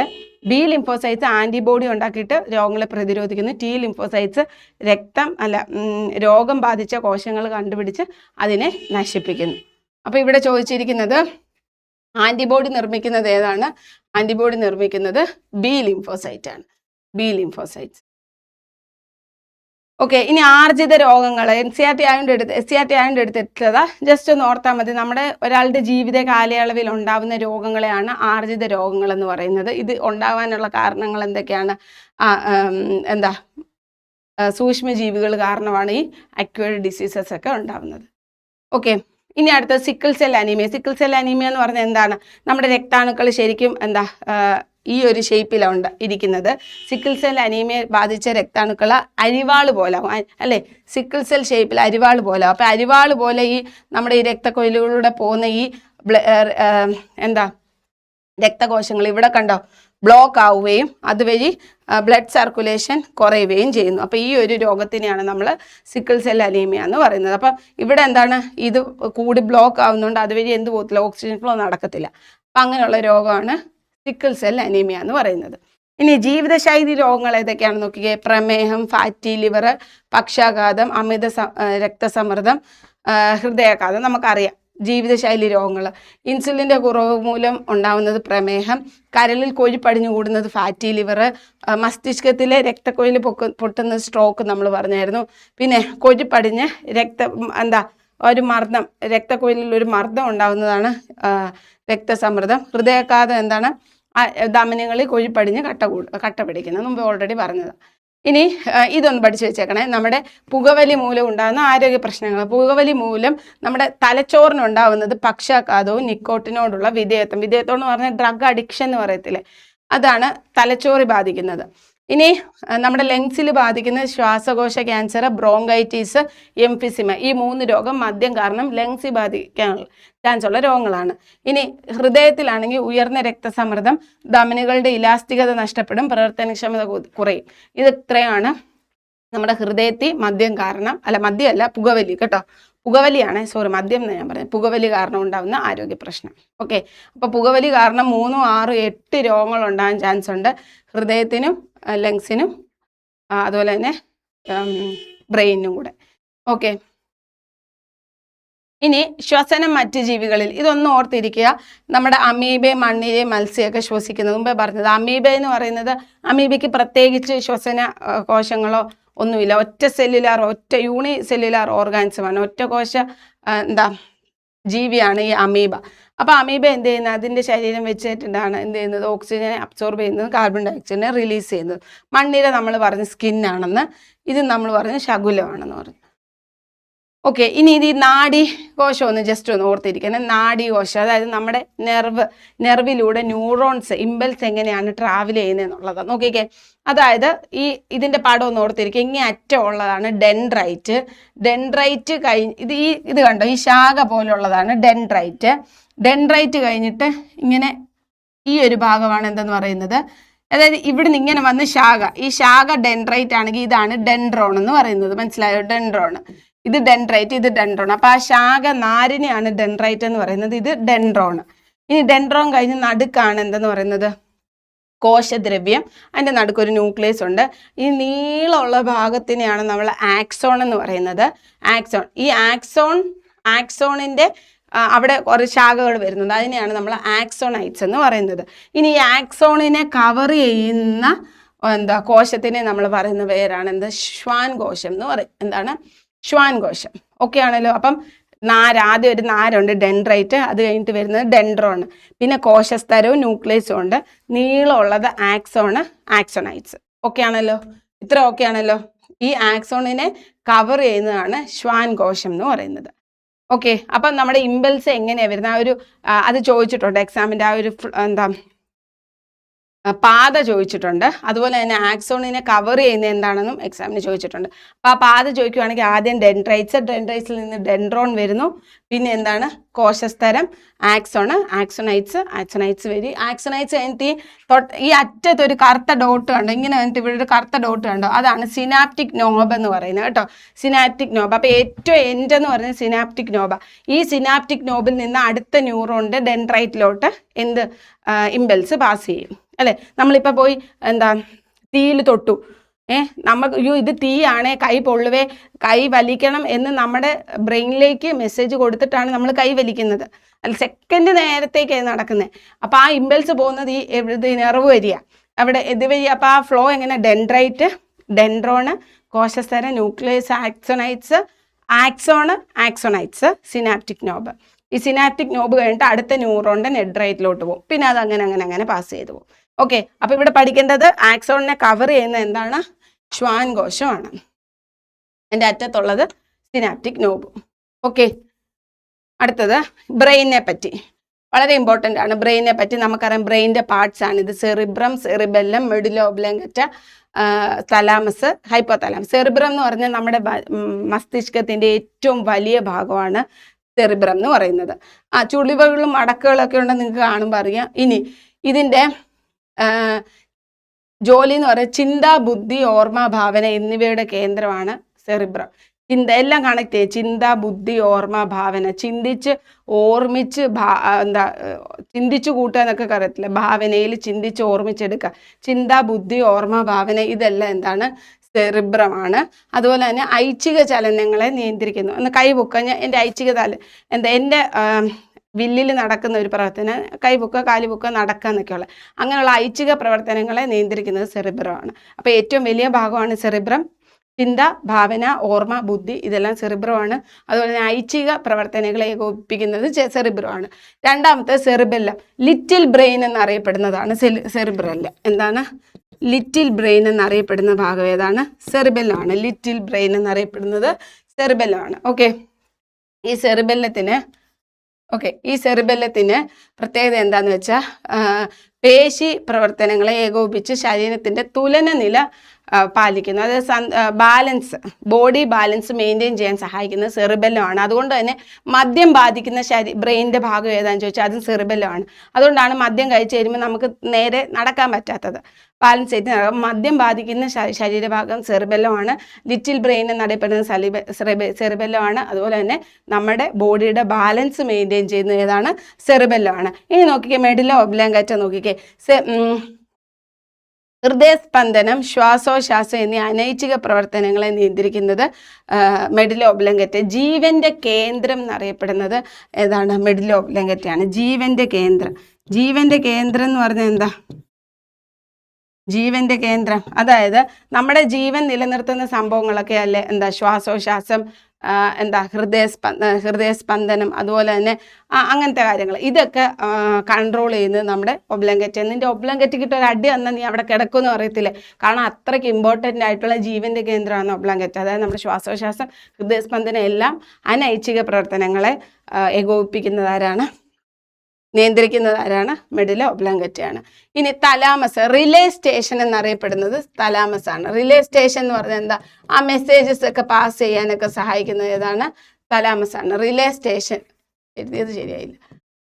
ബി ലിംഫോസൈറ്റ്സ് ആൻറ്റിബോഡി ഉണ്ടാക്കിയിട്ട് രോഗങ്ങളെ പ്രതിരോധിക്കുന്നു. ടി ലിംഫോസൈറ്റ്സ് രോഗം ബാധിച്ച കോശങ്ങൾ കണ്ടുപിടിച്ച് അതിനെ നശിപ്പിക്കുന്നു. അപ്പോൾ ഇവിടെ ചോദിച്ചിരിക്കുന്നത് ആൻറ്റിബോഡി നിർമ്മിക്കുന്നത് ഏതാണ്? ആൻറ്റിബോഡി നിർമ്മിക്കുന്നത് ബി ലിംഫോസൈറ്റാണ്. B lymphocytes. ഓക്കെ, ഇനി ആർജിത രോഗങ്ങൾ. NCERT ആയതുകൊണ്ട് എടുത്തിട്ടതാ. ജസ്റ്റ് ഒന്ന് ഓർത്താൽ മതി. നമ്മുടെ ഒരാളുടെ ജീവിത കാലയളവിൽ ഉണ്ടാകുന്ന രോഗങ്ങളെയാണ് ആർജിത രോഗങ്ങൾ എന്ന് പറയുന്നത്. ഇത് ഉണ്ടാകാനുള്ള കാരണങ്ങൾ എന്തൊക്കെയാണ്? സൂക്ഷ്മജീവികൾ കാരണമാണ് ഈ അക്വയർഡ് ഡിസീസസ് ഒക്കെ ഉണ്ടാകുന്നത്. ഓക്കെ, ഇനി അടുത്ത sickle cell anaemia. Sickle cell anaemia എന്ന് പറഞ്ഞാൽ എന്താണ്? നമ്മുടെ രക്താണുക്കൾ ശരിക്കും ഈ ഒരു ഷേപ്പിലാണ് ഇരിക്കുന്നത്. സിക്കിൾ സെൽ അനീമിയ ബാധിച്ച രക്താണുക്കൾ അരിവാള് പോലെ അല്ലേ? സിക്കിൾ സെൽ ഷേപ്പിൽ അരിവാള് പോലെ. അപ്പോൾ അരിവാള് പോലെ ഈ നമ്മുടെ ഈ രക്തക്കൊയിലുകളിലൂടെ പോകുന്ന ഈ രക്തകോശങ്ങൾ ഇവിടെ കണ്ടോ ബ്ലോക്ക് ആവുകയും അതുവഴി ബ്ലഡ് സർക്കുലേഷൻ കുറയുകയും ചെയ്യുന്നു. അപ്പോൾ ഈ ഒരു രോഗത്തിനെയാണ് നമ്മൾ സിക്കിൾ സെൽ അനീമിയ എന്ന് പറയുന്നത്. അപ്പം ഇവിടെ ഇത് കൂടി ബ്ലോക്ക് ആവുന്നതുകൊണ്ട് അതുവഴി എന്ത് പോകത്തില്ല? ഓക്സിജൻ ഫ്ലോ നടക്കത്തില്ല. അപ്പം അങ്ങനെയുള്ള രോഗമാണ് സിക്കിൾ സെൽ അനീമിയ എന്ന് പറയുന്നത്. ഇനി ജീവിതശൈലി രോഗങ്ങൾ ഏതൊക്കെയാണെന്ന് നോക്കിക്കേ. പ്രമേഹം, ഫാറ്റി ലിവർ, പക്ഷാഘാതം, അമിത രക്തസമ്മർദ്ദം, ഹൃദയാഘാതം നമുക്കറിയാം. ജീവിതശൈലി രോഗങ്ങൾ, ഇൻസുലിൻ്റെ കുറവ് മൂലം ഉണ്ടാകുന്നത് പ്രമേഹം, കരളിൽ കൊഴുപ്പടിഞ്ഞു കൂടുന്നത് ഫാറ്റി ലിവർ, മസ്തിഷ്കത്തിലെ രക്തക്കൊഴൽ പൊട്ടുന്നത് സ്ട്രോക്ക് നമ്മൾ പറഞ്ഞായിരുന്നു. പിന്നെ കൊഴുപ്പടിഞ്ഞ് ഒരു മർദ്ദം, രക്തക്കൊഴലിൽ ഒരു മർദ്ദം ഉണ്ടാകുന്നതാണ് രക്തസമ്മർദ്ദം. ഹൃദയാഘാതം എന്താണ്? ധമനികളിൽ കൊഴുപ്പടിഞ്ഞ് കട്ട പിടിക്കുന്നത്, മുമ്പ് ഓൾറെഡി പറഞ്ഞത്. ഇനി ഇതൊന്ന് പഠിച്ചു വെച്ചേക്കണേ. നമ്മുടെ പുകവലി മൂലം ഉണ്ടാകുന്ന ആരോഗ്യ പ്രശ്നങ്ങൾ. പുകവലി മൂലം നമ്മുടെ തലച്ചോറിനുണ്ടാവുന്നത് പക്ഷാഘാതവും നിക്കോട്ടിനോടുള്ള വിധേയത്വം എന്ന് പറഞ്ഞാൽ ഡ്രഗ് അഡിക്ഷൻ എന്ന് പറയത്തില്ലേ, അതാണ് തലച്ചോറി ബാധിക്കുന്നത്. ഇനി നമ്മുടെ ലങ്സിൽ ബാധിക്കുന്ന ശ്വാസകോശ ക്യാൻസർ, ബ്രോങ്കൈറ്റിസ്, എംഫിസിമ, ഈ 3 രോഗം മദ്യം കാരണം ലങ്സിൽ ബാധിക്കാനുള്ള ചാൻസ് ഉള്ള രോഗങ്ങളാണ്. ഇനി ഹൃദയത്തിലാണെങ്കിൽ ഉയർന്ന രക്തസമ്മർദ്ദം, ധമനികളുടെ ഇലാസ്തികത നഷ്ടപ്പെടും, പ്രവർത്തനക്ഷമത കുറയും. ഇത് ഇത്രയാണ് നമ്മുടെ ഹൃദയത്തിൽ മദ്യം കാരണം, മദ്യമല്ല പുകവലി കേട്ടോ, പുകവലിയാണ്, മദ്യം എന്ന് ഞാൻ പറഞ്ഞത്, പുകവലി കാരണം ഉണ്ടാകുന്ന ആരോഗ്യ പ്രശ്നം. ഓക്കെ, അപ്പോൾ പുകവലി കാരണം 3, 6, 8 രോഗങ്ങൾ ഉണ്ടാകാൻ ചാൻസ് ഉണ്ട്. ഹൃദയത്തിനും ലങ്സിനും അതുപോലെ തന്നെ ബ്രെയിനും കൂടെ. ഓക്കെ, ഇനി ശ്വസനം മറ്റ് ജീവികളിൽ, ഇതൊന്നും ഓർത്തിരിക്കുക. നമ്മുടെ അമീബ, മണ്ണിര, മത്സ്യമൊക്കെ ശ്വസിക്കുന്നത് മുമ്പേ പറഞ്ഞത്. അമീബ എന്ന് പറയുന്നത്, അമീബയ്ക്ക് പ്രത്യേകിച്ച് ശ്വസന കോശങ്ങളോ ഒന്നുമില്ല, ഒറ്റ യൂണി സെല്ലുലാർ ഓർഗാനിസമാണ്, ഒറ്റ കോശ ജീവിയാണ് ഈ അമീബ. അപ്പോൾ അമീബ എന്ത് ചെയ്യുന്നത്? അതിൻ്റെ ശരീരം വെച്ചിട്ടാണ് എന്ത് ചെയ്യുന്നത്? ഓക്സിജനെ അബ്സോർബ് ചെയ്യുന്നത്, കാർബൺ ഡൈ ഓക്സൈഡിനെ റിലീസ് ചെയ്യുന്നത്. മണ്ണിര നമ്മൾ പറഞ്ഞ് സ്കിന്നാണെന്ന്, ഇത് നമ്മൾ പറഞ്ഞ് ശകുലമാണെന്ന് പറഞ്ഞു. ഓക്കെ, ഇനി ഇത് ഈ നാഡീകോശം ഒന്ന് ജസ്റ്റ് ഒന്ന് ഓർത്തിരിക്കണം. നാഡീകോശം, അതായത് നമ്മുടെ നെർവിലൂടെ ന്യൂറോൺസ്, ഇമ്പൽസ് എങ്ങനെയാണ് ട്രാവൽ ചെയ്യുന്നത് എന്നുള്ളതാണ്. നോക്കിക്കേ, അതായത് ഇതിൻ്റെ പടം ഒന്ന് ഓർത്തിരിക്കുക. ഇങ്ങനെ അറ്റം ഉള്ളതാണ് ഡെൻഡ്രൈറ്റ്. ഡെൻഡ്രൈറ്റ് ഇത് കണ്ടോ, ഈ ശാഖ പോലുള്ളതാണ് ഡെൻഡ്രൈറ്റ് കഴിഞ്ഞിട്ട് ഇങ്ങനെ ഈ ഒരു ഭാഗമാണ് എന്തെന്ന് പറയുന്നത്, അതായത് ഇവിടുന്ന് ഇങ്ങനെ വന്ന് ഈ ശാഖ ഡെൻഡ്രൈറ്റ് ആണെങ്കിൽ ഇതാണ് ഡെൻഡ്രോൺ എന്ന് പറയുന്നത്. മനസ്സിലായോ? ഡെൻഡ്രോൺ, ഇത് ഡെൻഡ്രൈറ്റ്, ഇത് ഡെൻഡ്രോൺ. അപ്പോൾ ആ ശാഖ നാരിനെയാണ് ഡെൻഡ്രൈറ്റ് എന്ന് പറയുന്നത്, ഇത് ഡെൻഡ്രോൺ. ഇനി ഡെൻഡ്രോൺ കഴിഞ്ഞ് നടുക്കാണ് എന്തെന്ന് പറയുന്നത്? കോശദ്രവ്യം. അതിൻ്റെ നടുക്കൊരു ന്യൂക്ലിയസ് ഉണ്ട്. ഈ നീളമുള്ള ഭാഗത്തിനെയാണ് നമ്മൾ ആക്സോൺ എന്ന് പറയുന്നത്. ഈ ആക്സോണിൻ്റെ അവിടെ കുറേ ശാഖകൾ വരുന്നുണ്ട്, അതിനെയാണ് നമ്മൾ ആക്സോണൈറ്റ്സ് എന്ന് പറയുന്നത്. ഇനി ഈ ആക്സോണിനെ കവർ ചെയ്യുന്ന കോശത്തിനെ നമ്മൾ പറയുന്ന പേരാണ് ശ്വാൻ കോശം എന്ന് പറയും. എന്താണ്? ശ്വാൻ കോശം. ഓക്കെ ആണല്ലോ. അപ്പം ആദ്യം ഒരു നാരുണ്ട് ഡെൻഡ്രൈറ്റ്, അത് കഴിഞ്ഞിട്ട് വരുന്നത് ഡെൻഡ്രോൺ, പിന്നെ കോശസ്തരവും ന്യൂക്ലിയസും ഉണ്ട്. നീളമുള്ളത് ആക്സോണൈറ്റ്സ്. ഓക്കെ ആണല്ലോ? ഇത്ര ഓക്കെ ആണല്ലോ? ഈ ആക്സോണിനെ കവർ ചെയ്യുന്നതാണ് ശ്വാൻ കോശം എന്ന് പറയുന്നത്. ഓക്കെ, അപ്പം നമ്മുടെ ഇമ്പൽസ് എങ്ങനെയാണ് വരുന്നത്? അത് ചോദിച്ചിട്ടുണ്ട് എക്സാമിൻ്റെ, പാത ചോദിച്ചിട്ടുണ്ട്. അതുപോലെ തന്നെ ആക്സോണിനെ കവർ ചെയ്യുന്നത് എന്താണെന്നും എക്സാമിന് ചോദിച്ചിട്ടുണ്ട്. അപ്പോൾ ആ പാത ചോദിക്കുകയാണെങ്കിൽ ആദ്യം ഡെൻഡ്രൈറ്റ്സിൽ നിന്ന് ഡെൻഡ്രോൺ വരുന്നു, പിന്നെ എന്താണ്? കോശസ്തരം, ആക്സോണൈറ്റ്സ് വരും. ആക്സോണൈറ്റ്സ് കഴിഞ്ഞിട്ട് ഈ അറ്റത്തൊരു കറുത്ത ഡോട്ട് കണ്ടോ, ഇങ്ങനെ വന്നിട്ട് ഇവിടെ ഒരു കറുത്ത ഡോട്ട് കണ്ടോ, അതാണ് സിനാപ്റ്റിക് നോബ് എന്ന് പറയുന്നത് കേട്ടോ, സിനാപ്റ്റിക് നോബ്. അപ്പോൾ ഏറ്റവും എൻഡ് എന്ന് പറയുന്നത് സിനാപ്റ്റിക് നോബ. ഈ സിനാപ്റ്റിക് നോബിൽ നിന്ന് അടുത്ത ന്യൂറോണിൻ്റെ ഡെൻഡ്രൈറ്റിലോട്ട് ഇമ്പൽസ് പാസ് ചെയ്യും അല്ലേ. നമ്മളിപ്പോൾ പോയി തീയിൽ തൊട്ടു, നമുക്ക് ഇത് തീയാണേ, കൈ പൊള്ളുവേ, കൈ വലിക്കണം എന്ന് നമ്മുടെ ബ്രെയിനിലേക്ക് മെസ്സേജ് കൊടുത്തിട്ടാണ് നമ്മൾ കൈ വലിക്കുന്നത്. അല്ല, സെക്കൻഡ് നേരത്തേക്കാണ് നടക്കുന്നത്. അപ്പോൾ ആ ഇമ്പൽസ് പോകുന്നത് ഈ നെർവ് വരിക അവിടെ ഇതുവഴി. അപ്പോൾ ആ ഫ്ലോ എങ്ങനെ? ഡെൻഡ്രൈറ്റ്, ഡെൻഡ്രോണ്, കോശസ്തര, ന്യൂക്ലിയസ്, ആക്സോണൈറ്റ്സ്, സിനാപ്റ്റിക് നോബ്. ഈ സിനാപ്റ്റിക് നോബ് കഴിഞ്ഞിട്ട് അടുത്ത ന്യൂറോണിൻ്റെ ഡെൻഡ്രൈറ്റിലോട്ട് പോകും, പിന്നെ അത് അങ്ങനെ പാസ് ചെയ്തു പോകും. ഓക്കെ, അപ്പോൾ ഇവിടെ പഠിക്കേണ്ടത് ആക്സോണിനെ കവർ ചെയ്യുന്ന എന്താണ്? ശ്വാൻ കോശമാണ്. എൻ്റെ അറ്റത്തുള്ളത് സിനാപ്റ്റിക് നോബ്. ഓക്കെ, അടുത്തത് ബ്രെയിനെ പറ്റി വളരെ ഇമ്പോർട്ടൻ്റ് ആണ്. ബ്രെയിനെ പറ്റി നമുക്കറിയാം, ബ്രെയിൻ്റെ പാർട്സ് ആണ് ഇത്: cerebrum, cerebellum, medulla ഒബ്ലോങ്കറ്റ, thalamus, hypothalamus. Cerebrum എന്ന് പറഞ്ഞാൽ നമ്മുടെ മസ്തിഷ്കത്തിൻ്റെ ഏറ്റവും വലിയ ഭാഗമാണ് സെറിബ്രം എന്ന് പറയുന്നത്. ചുളിവുകളും അടക്കുകളൊക്കെ ഉണ്ടെന്ന് നിങ്ങൾക്ക് കാണുമ്പോൾ അറിയാം. ഇനി ഇതിൻ്റെ ജോലി എന്ന് പറയുന്നത് ചിന്ത, ബുദ്ധി, ഓർമ്മ, ഭാവന എന്നിവയുടെ കേന്ദ്രമാണ് സെറിബ്രം. എല്ലാം കണക്ട് ചെയ്യും. ചിന്ത, ബുദ്ധി, ഓർമ്മ, ഭാവന. ചിന്തിച്ച് ഓർമ്മിച്ച് ചിന്തിച്ചു കൂട്ടുക എന്നൊക്കെ അറിയത്തില്ല, ഭാവനയിൽ ചിന്തിച്ച് ഓർമ്മിച്ചെടുക്കുക. ചിന്ത, ബുദ്ധി, ഓർമ്മ, ഭാവന, ഇതെല്ലാം എന്താണ്? സെറിബ്രമാണ്. അതുപോലെ തന്നെ ഐച്ഛിക ചലനങ്ങളെ നിയന്ത്രിക്കുന്നു. ഒന്ന് കൈപൊക്ക, ഞാൻ എൻ്റെ ഐച്ഛിക എൻ്റെ വില്ലിൽ നടക്കുന്ന ഒരു പ്രവർത്തനം, കൈപൊക്ക കാലുപൊക്ക നടക്കുക എന്നൊക്കെയുള്ള അങ്ങനെയുള്ള ഐച്ഛിക പ്രവർത്തനങ്ങളെ നിയന്ത്രിക്കുന്നത് സെറിബ്രമാണ്. അപ്പോൾ ഏറ്റവും വലിയ ഭാഗമാണ് സെറിബ്രം. ചിന്ത, ഭാവന, ഓർമ്മ, ബുദ്ധി ഇതെല്ലാം സെറിബ്രമാണ്. അതുപോലെ തന്നെ ഐച്ഛിക പ്രവർത്തനങ്ങളെ ഏകോപിപ്പിക്കുന്നത് സെറിബ്രമാണ്. രണ്ടാമത്തെ സെറിബെല്ലം, ലിറ്റിൽ ബ്രെയിൻ എന്നറിയപ്പെടുന്നതാണ് സെറിബ്രല്ലം. എന്താണ്? ലിറ്റിൽ ബ്രെയിൻ എന്നറിയപ്പെടുന്ന ഭാഗം ഏതാണ്? സെറിബെല്ലമാണ്. ലിറ്റിൽ ബ്രെയിൻ എന്നറിയപ്പെടുന്നത് സെറിബെല്ലമാണ്. ഓക്കെ, ഈ സെറിബെല്ലത്തിന് പ്രത്യേകത എന്താന്ന് വെച്ചാൽ പേശി പ്രവർത്തനങ്ങളെ ഏകോപിപ്പിച്ച് ശരീരത്തിൻ്റെ തുലന നില പാലിക്കുന്നു. അതായത് ബാലൻസ്, ബോഡി ബാലൻസ് മെയിൻറ്റെയിൻ ചെയ്യാൻ സഹായിക്കുന്നത് സെറിബെല്ലമാണ്. അതുകൊണ്ട് തന്നെ മദ്യം ബാധിക്കുന്ന ബ്രെയിനിൻ്റെ ഭാഗം ഏതാണെന്ന് ചോദിച്ചാൽ അതും സെറിബെല്ലമാണ്. അതുകൊണ്ടാണ് മദ്യം കഴിച്ച് കഴിയുമ്പോൾ നമുക്ക് നേരെ നടക്കാൻ പറ്റാത്തത്. ബാലൻസ് ചെയ്ത് മദ്യം ബാധിക്കുന്ന ശരീരഭാഗം സെറിബെല്ലമാണ്. ലിറ്റിൽ ബ്രെയിൻ എന്നറിയപ്പെടുന്നത് സെറിബെല്ലമാണ്. അതുപോലെ തന്നെ നമ്മുടെ ബോഡിയുടെ ബാലൻസ് മെയിൻറ്റെയിൻ ചെയ്യുന്നത് ഏതാണ്? സെറിബെല്ലമാണ്. ഇനി നോക്കിക്കേ, മെഡില ഒബ്ലാങ്കറ്റ നോക്കിക്കേ. ഹൃദയസ്പന്ദനം, ശ്വാസോച്ഛ്വാസം എന്നീ അനൈച്ഛിക പ്രവർത്തനങ്ങളെ നിയന്ത്രിക്കുന്നത് മെഡില ഒബ്ലാങ്കറ്റ. ജീവന്റെ കേന്ദ്രം എന്നറിയപ്പെടുന്നത് ഏതാണ്? മെഡില ഒബ്ലാങ്കറ്റയാണ്. ജീവന്റെ കേന്ദ്രം എന്ന് പറഞ്ഞാൽ എന്താ? ജീവന്റെ കേന്ദ്രം, അതായത് നമ്മുടെ ജീവൻ നിലനിർത്തുന്ന സംഭവങ്ങളൊക്കെ അല്ലേ എന്താ? ശ്വാസോച്ഛ്വാസം, എന്താ ഹൃദയസ്പന്ദനം, അതുപോലെ തന്നെ അങ്ങനത്തെ കാര്യങ്ങൾ, ഇതൊക്കെ കൺട്രോൾ ചെയ്യുന്നത് നമ്മുടെ ഒബ്ലാങ്കറ്റ. നിന്റെ ഒബ്ലാങ്കറ്റയ്ക്കിട്ട് ഒരു അടി വന്നാൽ നീ അവിടെ കിടക്കുമെന്ന് പറയത്തില്ലേ? കാരണം അത്രയ്ക്ക് ഇമ്പോർട്ടൻ്റ് ആയിട്ടുള്ള ജീവന്റെ കേന്ദ്രമാണ് ഒബ്ലാങ്കറ്റ. അതായത് നമ്മുടെ ശ്വാസോച്ഛ്വാസം, ഹൃദയസ്പന്ദനം എല്ലാം അനൈച്ഛിക പ്രവർത്തനങ്ങളെ ഏകോപിപ്പിക്കുന്നതാരാണ്? നിയന്ത്രിക്കുന്നത് ആരാണ്? മെഡില ഒബ്ലാങ്കറ്റയാണ്. ഇനി തലാമസ്, റിലേ സ്റ്റേഷൻ എന്നറിയപ്പെടുന്നത് തലാമസ് ആണ്. റിലേ സ്റ്റേഷൻ എന്ന് പറഞ്ഞാൽ എന്താ? ആ മെസ്സേജസ് ഒക്കെ പാസ് ചെയ്യാനൊക്കെ സഹായിക്കുന്നത് ഏതാണ്? തലാമസ് ആണ്. റിലേ സ്റ്റേഷൻ, എഴുതിയത് ശരിയായില്ല.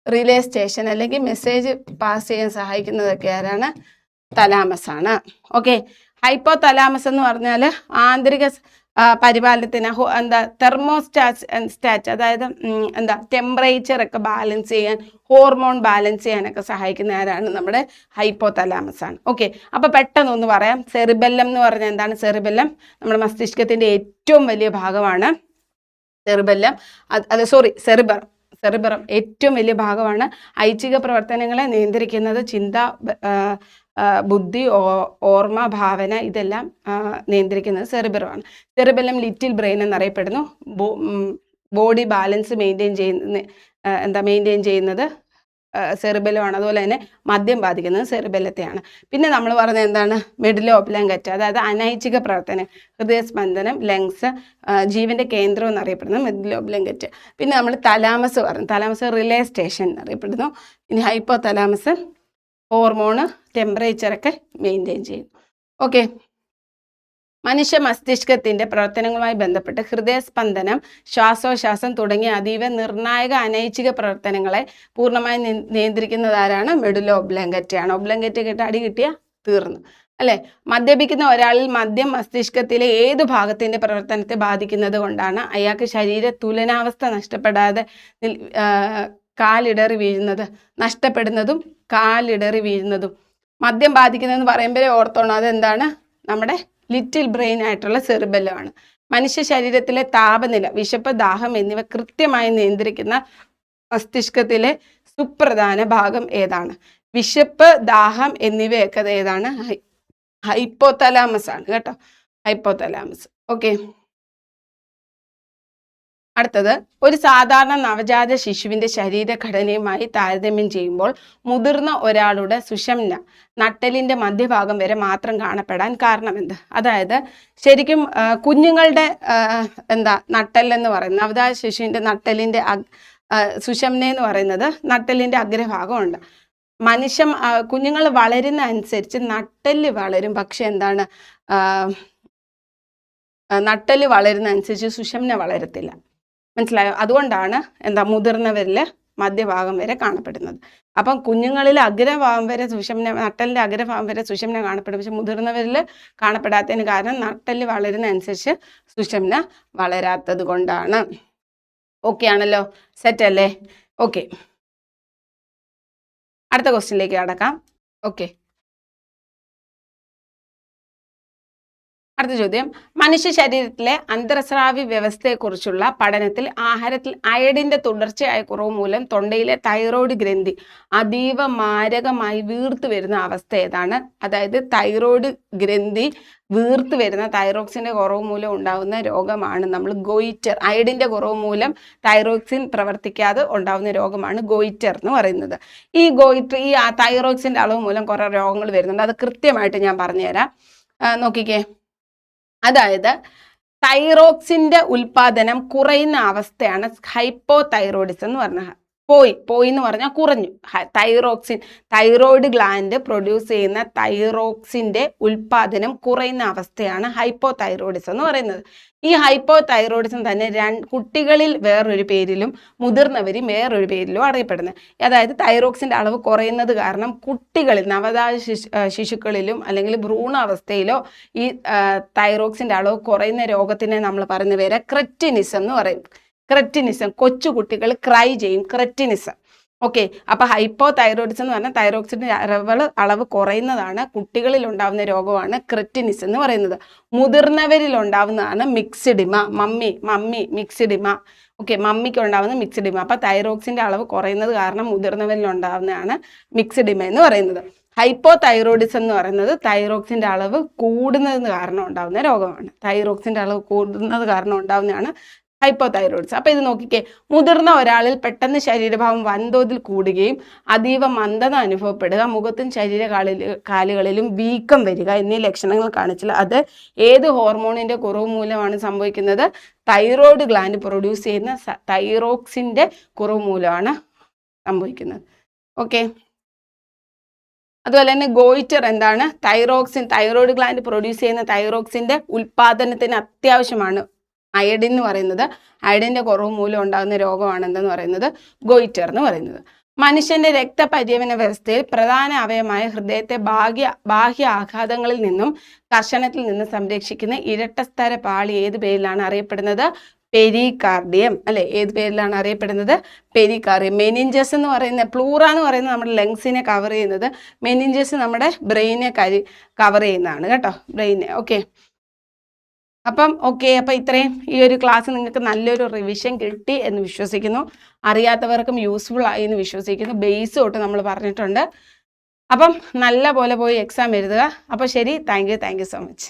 റിലേ സ്റ്റേഷൻ അല്ലെങ്കിൽ മെസ്സേജ് പാസ് ചെയ്യാൻ സഹായിക്കുന്നതൊക്കെ ആരാണ്? തലാമസ് ആണ്. ഓക്കെ, ഹൈപ്പോ തലാമസ് എന്ന് പറഞ്ഞാൽ ആന്തരിക പരിപാലനത്തിന് എന്താ തെർമോസ്റ്റാറ്റ്, അതായത് എന്താ ടെമ്പറേച്ചർ ഒക്കെ ബാലൻസ് ചെയ്യാൻ, ഹോർമോൺ ബാലൻസ് ചെയ്യാനൊക്കെ സഹായിക്കുന്ന ആരാണ്? നമ്മുടെ ഹൈപ്പോ തലാമസ് ആണ്. ഓക്കെ, അപ്പോൾ പെട്ടെന്നൊന്ന് പറയാം. സെറിബെല്ലം എന്ന് പറഞ്ഞാൽ എന്താണ്? സെറിബെല്ലം നമ്മുടെ മസ്തിഷ്കത്തിൻ്റെ ഏറ്റവും വലിയ ഭാഗമാണ്. സെറിബറം ഏറ്റവും വലിയ ഭാഗമാണ്. ഐച്ഛിക പ്രവർത്തനങ്ങളെ നിയന്ത്രിക്കുന്നത് ചിന്ത, ബുദ്ധി, ഓർമ്മ, ഭാവന ഇതെല്ലാം നിയന്ത്രിക്കുന്നത് സെറിബറമാണ്. സെറിബെല്ലം ലിറ്റിൽ ബ്രെയിൻ എന്നറിയപ്പെടുന്നു. ബോഡി ബാലൻസ് മെയിൻറ്റെയിൻ ചെയ്യുന്നത് സെറിബെല്ലമാണ്. അതുപോലെ തന്നെ മദ്യം ബാധിക്കുന്നത് സെറിബെല്ലത്തെയാണ്. പിന്നെ നമ്മൾ പറഞ്ഞത് എന്താണ്? മെഡില ഒബ്ലാങ്കറ്റ, അതായത് അനൈച്ഛിക പ്രവർത്തനം, ഹൃദയസ്പന്ദനം, ലങ്സ്, ജീവന്റെ കേന്ദ്രം എന്നറിയപ്പെടുന്നത് മെഡില ഒബ്ലാങ്കറ്റ. പിന്നെ നമ്മൾ തലാമസ് പറഞ്ഞു. തലാമസ് റിലേ സ്റ്റേഷൻ എന്നറിയപ്പെടുന്നു. ഇനി ഹൈപ്പോ തലാമസ് ഹോർമോണ്, ടെമ്പറേച്ചറൊക്കെ മെയിൻറ്റെയിൻ ചെയ്യും. ഓക്കെ, മനുഷ്യ മസ്തിഷ്കത്തിൻ്റെ പ്രവർത്തനങ്ങളുമായി ബന്ധപ്പെട്ട് ഹൃദയസ്പന്ദനം, ശ്വാസോച്ഛ്വാസം തുടങ്ങിയ അതീവ നിർണായക അനൈച്ഛിക പ്രവർത്തനങ്ങളെ പൂർണ്ണമായി നിയന്ത്രിക്കുന്നതാരാണ്? മെഡുല ഒബ്ലാങ്കറ്റയാണ്. ഒബ്ലാങ്കറ്റ കേട്ട് അടി കിട്ടിയാൽ തീർന്നു അല്ലേ? മദ്യപിക്കുന്ന ഒരാളിൽ മദ്യം മസ്തിഷ്കത്തിലെ ഏതു ഭാഗത്തിൻ്റെ പ്രവർത്തനത്തെ ബാധിക്കുന്നത് കൊണ്ടാണ് അയാൾക്ക് ശരീര തുലനാവസ്ഥ നഷ്ടപ്പെടുന്നതും കാലിടറി വീഴുന്നതും. മദ്യം ബാധിക്കുന്നതെന്ന് പറയുമ്പോഴേ ഓർത്തോണം, അതെന്താണ്? നമ്മുടെ ലിറ്റിൽ ബ്രെയിൻ ആയിട്ടുള്ള സെറിബെല്ലമാണ്. മനുഷ്യ ശരീരത്തിലെ താപനില, വിശപ്പ്, ദാഹം എന്നിവ കൃത്യമായി നിയന്ത്രിക്കുന്ന മസ്തിഷ്കത്തിലെ സുപ്രധാന ഭാഗം ഏതാണ്? വിശപ്പ്, ദാഹം എന്നിവയൊക്കെ ഏതാണ്? ഹൈപ്പോതലാമസ് ആണ് കേട്ടോ, ഹൈപ്പോതലാമസ്. ഓക്കെ, അടുത്തത്, ഒരു സാധാരണ നവജാത ശിശുവിൻ്റെ ശരീരഘടനയുമായി താരതമ്യം ചെയ്യുമ്പോൾ മുതിർന്ന ഒരാളുടെ സുഷുമ്ന നട്ടെല്ലിൻ്റെ മധ്യഭാഗം വരെ മാത്രം കാണപ്പെടാൻ കാരണമെന്ത്? അതായത് ശരിക്കും കുഞ്ഞുങ്ങളുടെ നട്ടെല്ലെന്ന് പറയുന്നത്, നവജാത ശിശുവിൻ്റെ നട്ടെല്ലിൻ്റെ സുഷുമ്ന എന്ന് പറയുന്നത് നട്ടെല്ലിൻ്റെ അഗ്രഭാഗമുണ്ട്. കുഞ്ഞുങ്ങൾ വളരുന്ന അനുസരിച്ച് നട്ടെല്ല് വളരും, പക്ഷെ എന്താണ്, നട്ടെല്ല് വളരുന്ന അനുസരിച്ച് സുഷുമ്ന വളരത്തില്ല. മനസ്സിലായോ? അതുകൊണ്ടാണ് മുതിർന്നവരിൽ മധ്യഭാഗം വരെ കാണപ്പെടുന്നത്. അപ്പം കുഞ്ഞുങ്ങളിൽ അഗ്രഭാഗം വരെ സുഷുമ്ന, നട്ടെല്ലിൻ്റെ അഗ്രഭാഗം വരെ സുഷുമ്ന കാണപ്പെടും, പക്ഷെ മുതിർന്നവരിൽ കാണപ്പെടാത്തതിന് കാരണം നട്ടെല്ല് വളരുന്ന അനുസരിച്ച് സുഷുമ്ന വളരാത്തത് കൊണ്ടാണ്. ഓക്കെ ആണല്ലോ, സെറ്റ് അല്ലേ? ഓക്കെ, അടുത്ത ക്വസ്റ്റ്യനിലേക്ക് കടക്കാം. ഓക്കെ, അടുത്ത ചോദ്യം, മനുഷ്യ ശരീരത്തിലെ അന്തർസ്രാവി വ്യവസ്ഥയെക്കുറിച്ചുള്ള പഠനത്തിൽ ആഹാരത്തിൽ അയഡിന്റെ തുടർച്ചയായ കുറവ് മൂലം തൊണ്ടയിലെ തൈറോയ്ഡ് ഗ്രന്ഥി അതീവ മാരകമായി വീർത്തു വരുന്ന അവസ്ഥ ഏതാണ്? അതായത് തൈറോയ്ഡ് ഗ്രന്ഥി വീർത്ത് വരുന്ന തൈറോക്സിന്റെ കുറവ് മൂലം ഉണ്ടാകുന്ന രോഗമാണ് നമ്മൾ ഗോയിറ്റർ. അയഡിന്റെ കുറവ് മൂലം തൈറോക്സിൻ പ്രവർത്തിക്കാതെ ഉണ്ടാകുന്ന രോഗമാണ് ഗോയിറ്റർ എന്ന് പറയുന്നത്. ഈ തൈറോക്സിന്റെ അളവ് മൂലം കുറെ രോഗങ്ങൾ വരുന്നുണ്ട്. അത് കൃത്യമായിട്ട് ഞാൻ പറഞ്ഞുതരാം. നോക്കിക്കേ, അതായത് തൈറോക്സിന്റെ ഉൽപാദനം കുറയുന്ന അവസ്ഥയാണ് ഹൈപ്പോ തൈറോയിഡിസം എന്ന് പറഞ്ഞ. പോയി എന്ന് പറഞ്ഞാൽ കുറഞ്ഞു. തൈറോയ്ഡ് ഗ്ലാൻഡ് പ്രൊഡ്യൂസ് ചെയ്യുന്ന തൈറോക്സിന്റെ ഉൽപാദനം കുറയുന്ന അവസ്ഥയാണ് ഹൈപ്പോ തൈറോയിഡിസം എന്ന് പറയുന്നത്. ഈ ഹൈപ്പോ തൈറോയിഡിസം തന്നെ കുട്ടികളിൽ വേറൊരു പേരിലും മുതിർന്നവരും വേറൊരു പേരിലും അറിയപ്പെടുന്നത്. അതായത് തൈറോക്സിന്റെ അളവ് കുറയുന്നത് കാരണം കുട്ടികളിൽ, നവജാത ശിശുക്കളിലും അല്ലെങ്കിൽ ഭ്രൂണാവസ്ഥയിലോ ഈ തൈറോക്സിന്റെ അളവ് കുറയുന്ന രോഗത്തിനെ നമ്മൾ പറയുന്ന പേര് ക്രെറ്റിനിസം എന്ന് പറയും. ക്രെറ്റിനിസം, കൊച്ചുകുട്ടികൾ ക്രൈ ചെയ്യും, ക്രെറ്റിനിസം. ഓക്കെ, അപ്പൊ ഹൈപ്പോ തൈറോയിഡിസം എന്ന് പറഞ്ഞാൽ തൈറോക്സിന്റെ അളവ് കുറയുന്നതാണ്. കുട്ടികളിൽ ഉണ്ടാവുന്ന രോഗമാണ് ക്രെറ്റിനിസം എന്ന് പറയുന്നത്. മുതിർന്നവരിൽ ഉണ്ടാവുന്നതാണ് മിക്സിഡിമ. Mummy myxoedema. ഓക്കെ, മമ്മിക്ക് ഉണ്ടാവുന്ന മിക്സിഡിമ. അപ്പൊ തൈറോക്സിന്റെ അളവ് കുറയുന്നത് കാരണം മുതിർന്നവരിൽ ഉണ്ടാവുന്നതാണ് മിക്സിഡിമ എന്ന് പറയുന്നത്. ഹൈപ്പോ തൈറോയിഡിസം എന്ന് പറയുന്നത് തൈറോക്സിന്റെ അളവ് കൂടുന്നതിന് കാരണം ഉണ്ടാവുന്ന രോഗമാണ്. തൈറോക്സിന്റെ അളവ് കൂടുന്നത് കാരണം ഉണ്ടാവുന്നതാണ് ഹൈപ്പോ തൈറോയിഡിസം. അപ്പൊ ഇത് നോക്കിക്കേ, മുതിർന്ന ഒരാളിൽ പെട്ടെന്ന് ശരീരഭാരം വൻതോതിൽ കൂടുകയും അതീവ മന്ദത അനുഭവപ്പെടുക, മുഖത്തും കാലുകളിലും വീക്കം വരിക എന്നീ ലക്ഷണങ്ങൾ കാണിച്ചാൽ അത് ഏത് ഹോർമോണിന്റെ കുറവ് മൂലമാണ് സംഭവിക്കുന്നത്? തൈറോയ്ഡ് ഗ്ലാൻഡ് പ്രൊഡ്യൂസ് ചെയ്യുന്ന തൈറോക്സിന്റെ കുറവ് മൂലമാണ് സംഭവിക്കുന്നത്. ഓക്കെ, അതുപോലെ തന്നെ ഗോയിറ്റർ എന്താണ്? തൈറോയ്ഡ് ഗ്ലാൻഡ് പ്രൊഡ്യൂസ് ചെയ്യുന്ന തൈറോക്സിന്റെ ഉൽപാദനത്തിന് അത്യാവശ്യമാണ് അയഡിൻ എന്ന് പറയുന്നത്. അയഡിന്റെ കുറവ് മൂലം ഉണ്ടാകുന്ന രോഗമാണ് എന്തെന്ന് പറയുന്നത്? ഗോയിറ്റർ എന്ന് പറയുന്നത്. മനുഷ്യന്റെ രക്തപര്യവന വ്യവസ്ഥയിൽ പ്രധാന അവയവമായ ഹൃദയത്തെ ബാഹ്യ ആഘാതങ്ങളിൽ നിന്നും കർശനത്തിൽ നിന്നും സംരക്ഷിക്കുന്ന ഇരട്ടസ്തര പാളി ഏത് പേരിലാണ് അറിയപ്പെടുന്നത്? പെരികാർഡിയം. അല്ലെ, ഏത് പേരിലാണ് അറിയപ്പെടുന്നത്? പെരികാർഡിയം. മെനിഞ്ചസ് എന്ന് പറയുന്ന, പ്ലൂറ എന്ന് പറയുന്നത് നമ്മുടെ ലങ്സിനെ കവർ ചെയ്യുന്നത്, മെനിഞ്ചസ് നമ്മുടെ ബ്രെയിനെ കവർ ചെയ്യുന്നതാണ് കേട്ടോ, ബ്രെയിനെ. ഓക്കെ, അപ്പം ഇത്രയും ഈ ഒരു ക്ലാസ് നിങ്ങൾക്ക് നല്ലൊരു റിവിഷൻ കിട്ടി എന്ന് വിശ്വസിക്കുന്നു. അറിയാത്തവർക്കും യൂസ്ഫുൾ ആയി എന്ന് വിശ്വസിക്കുന്നു. ബേസ് തൊട്ട് നമ്മൾ പറഞ്ഞിട്ടുണ്ട്. അപ്പം നല്ല പോലെ പോയി എക്സാം എഴുതുക. അപ്പോൾ ശരി, താങ്ക് യു സോ മച്ച്.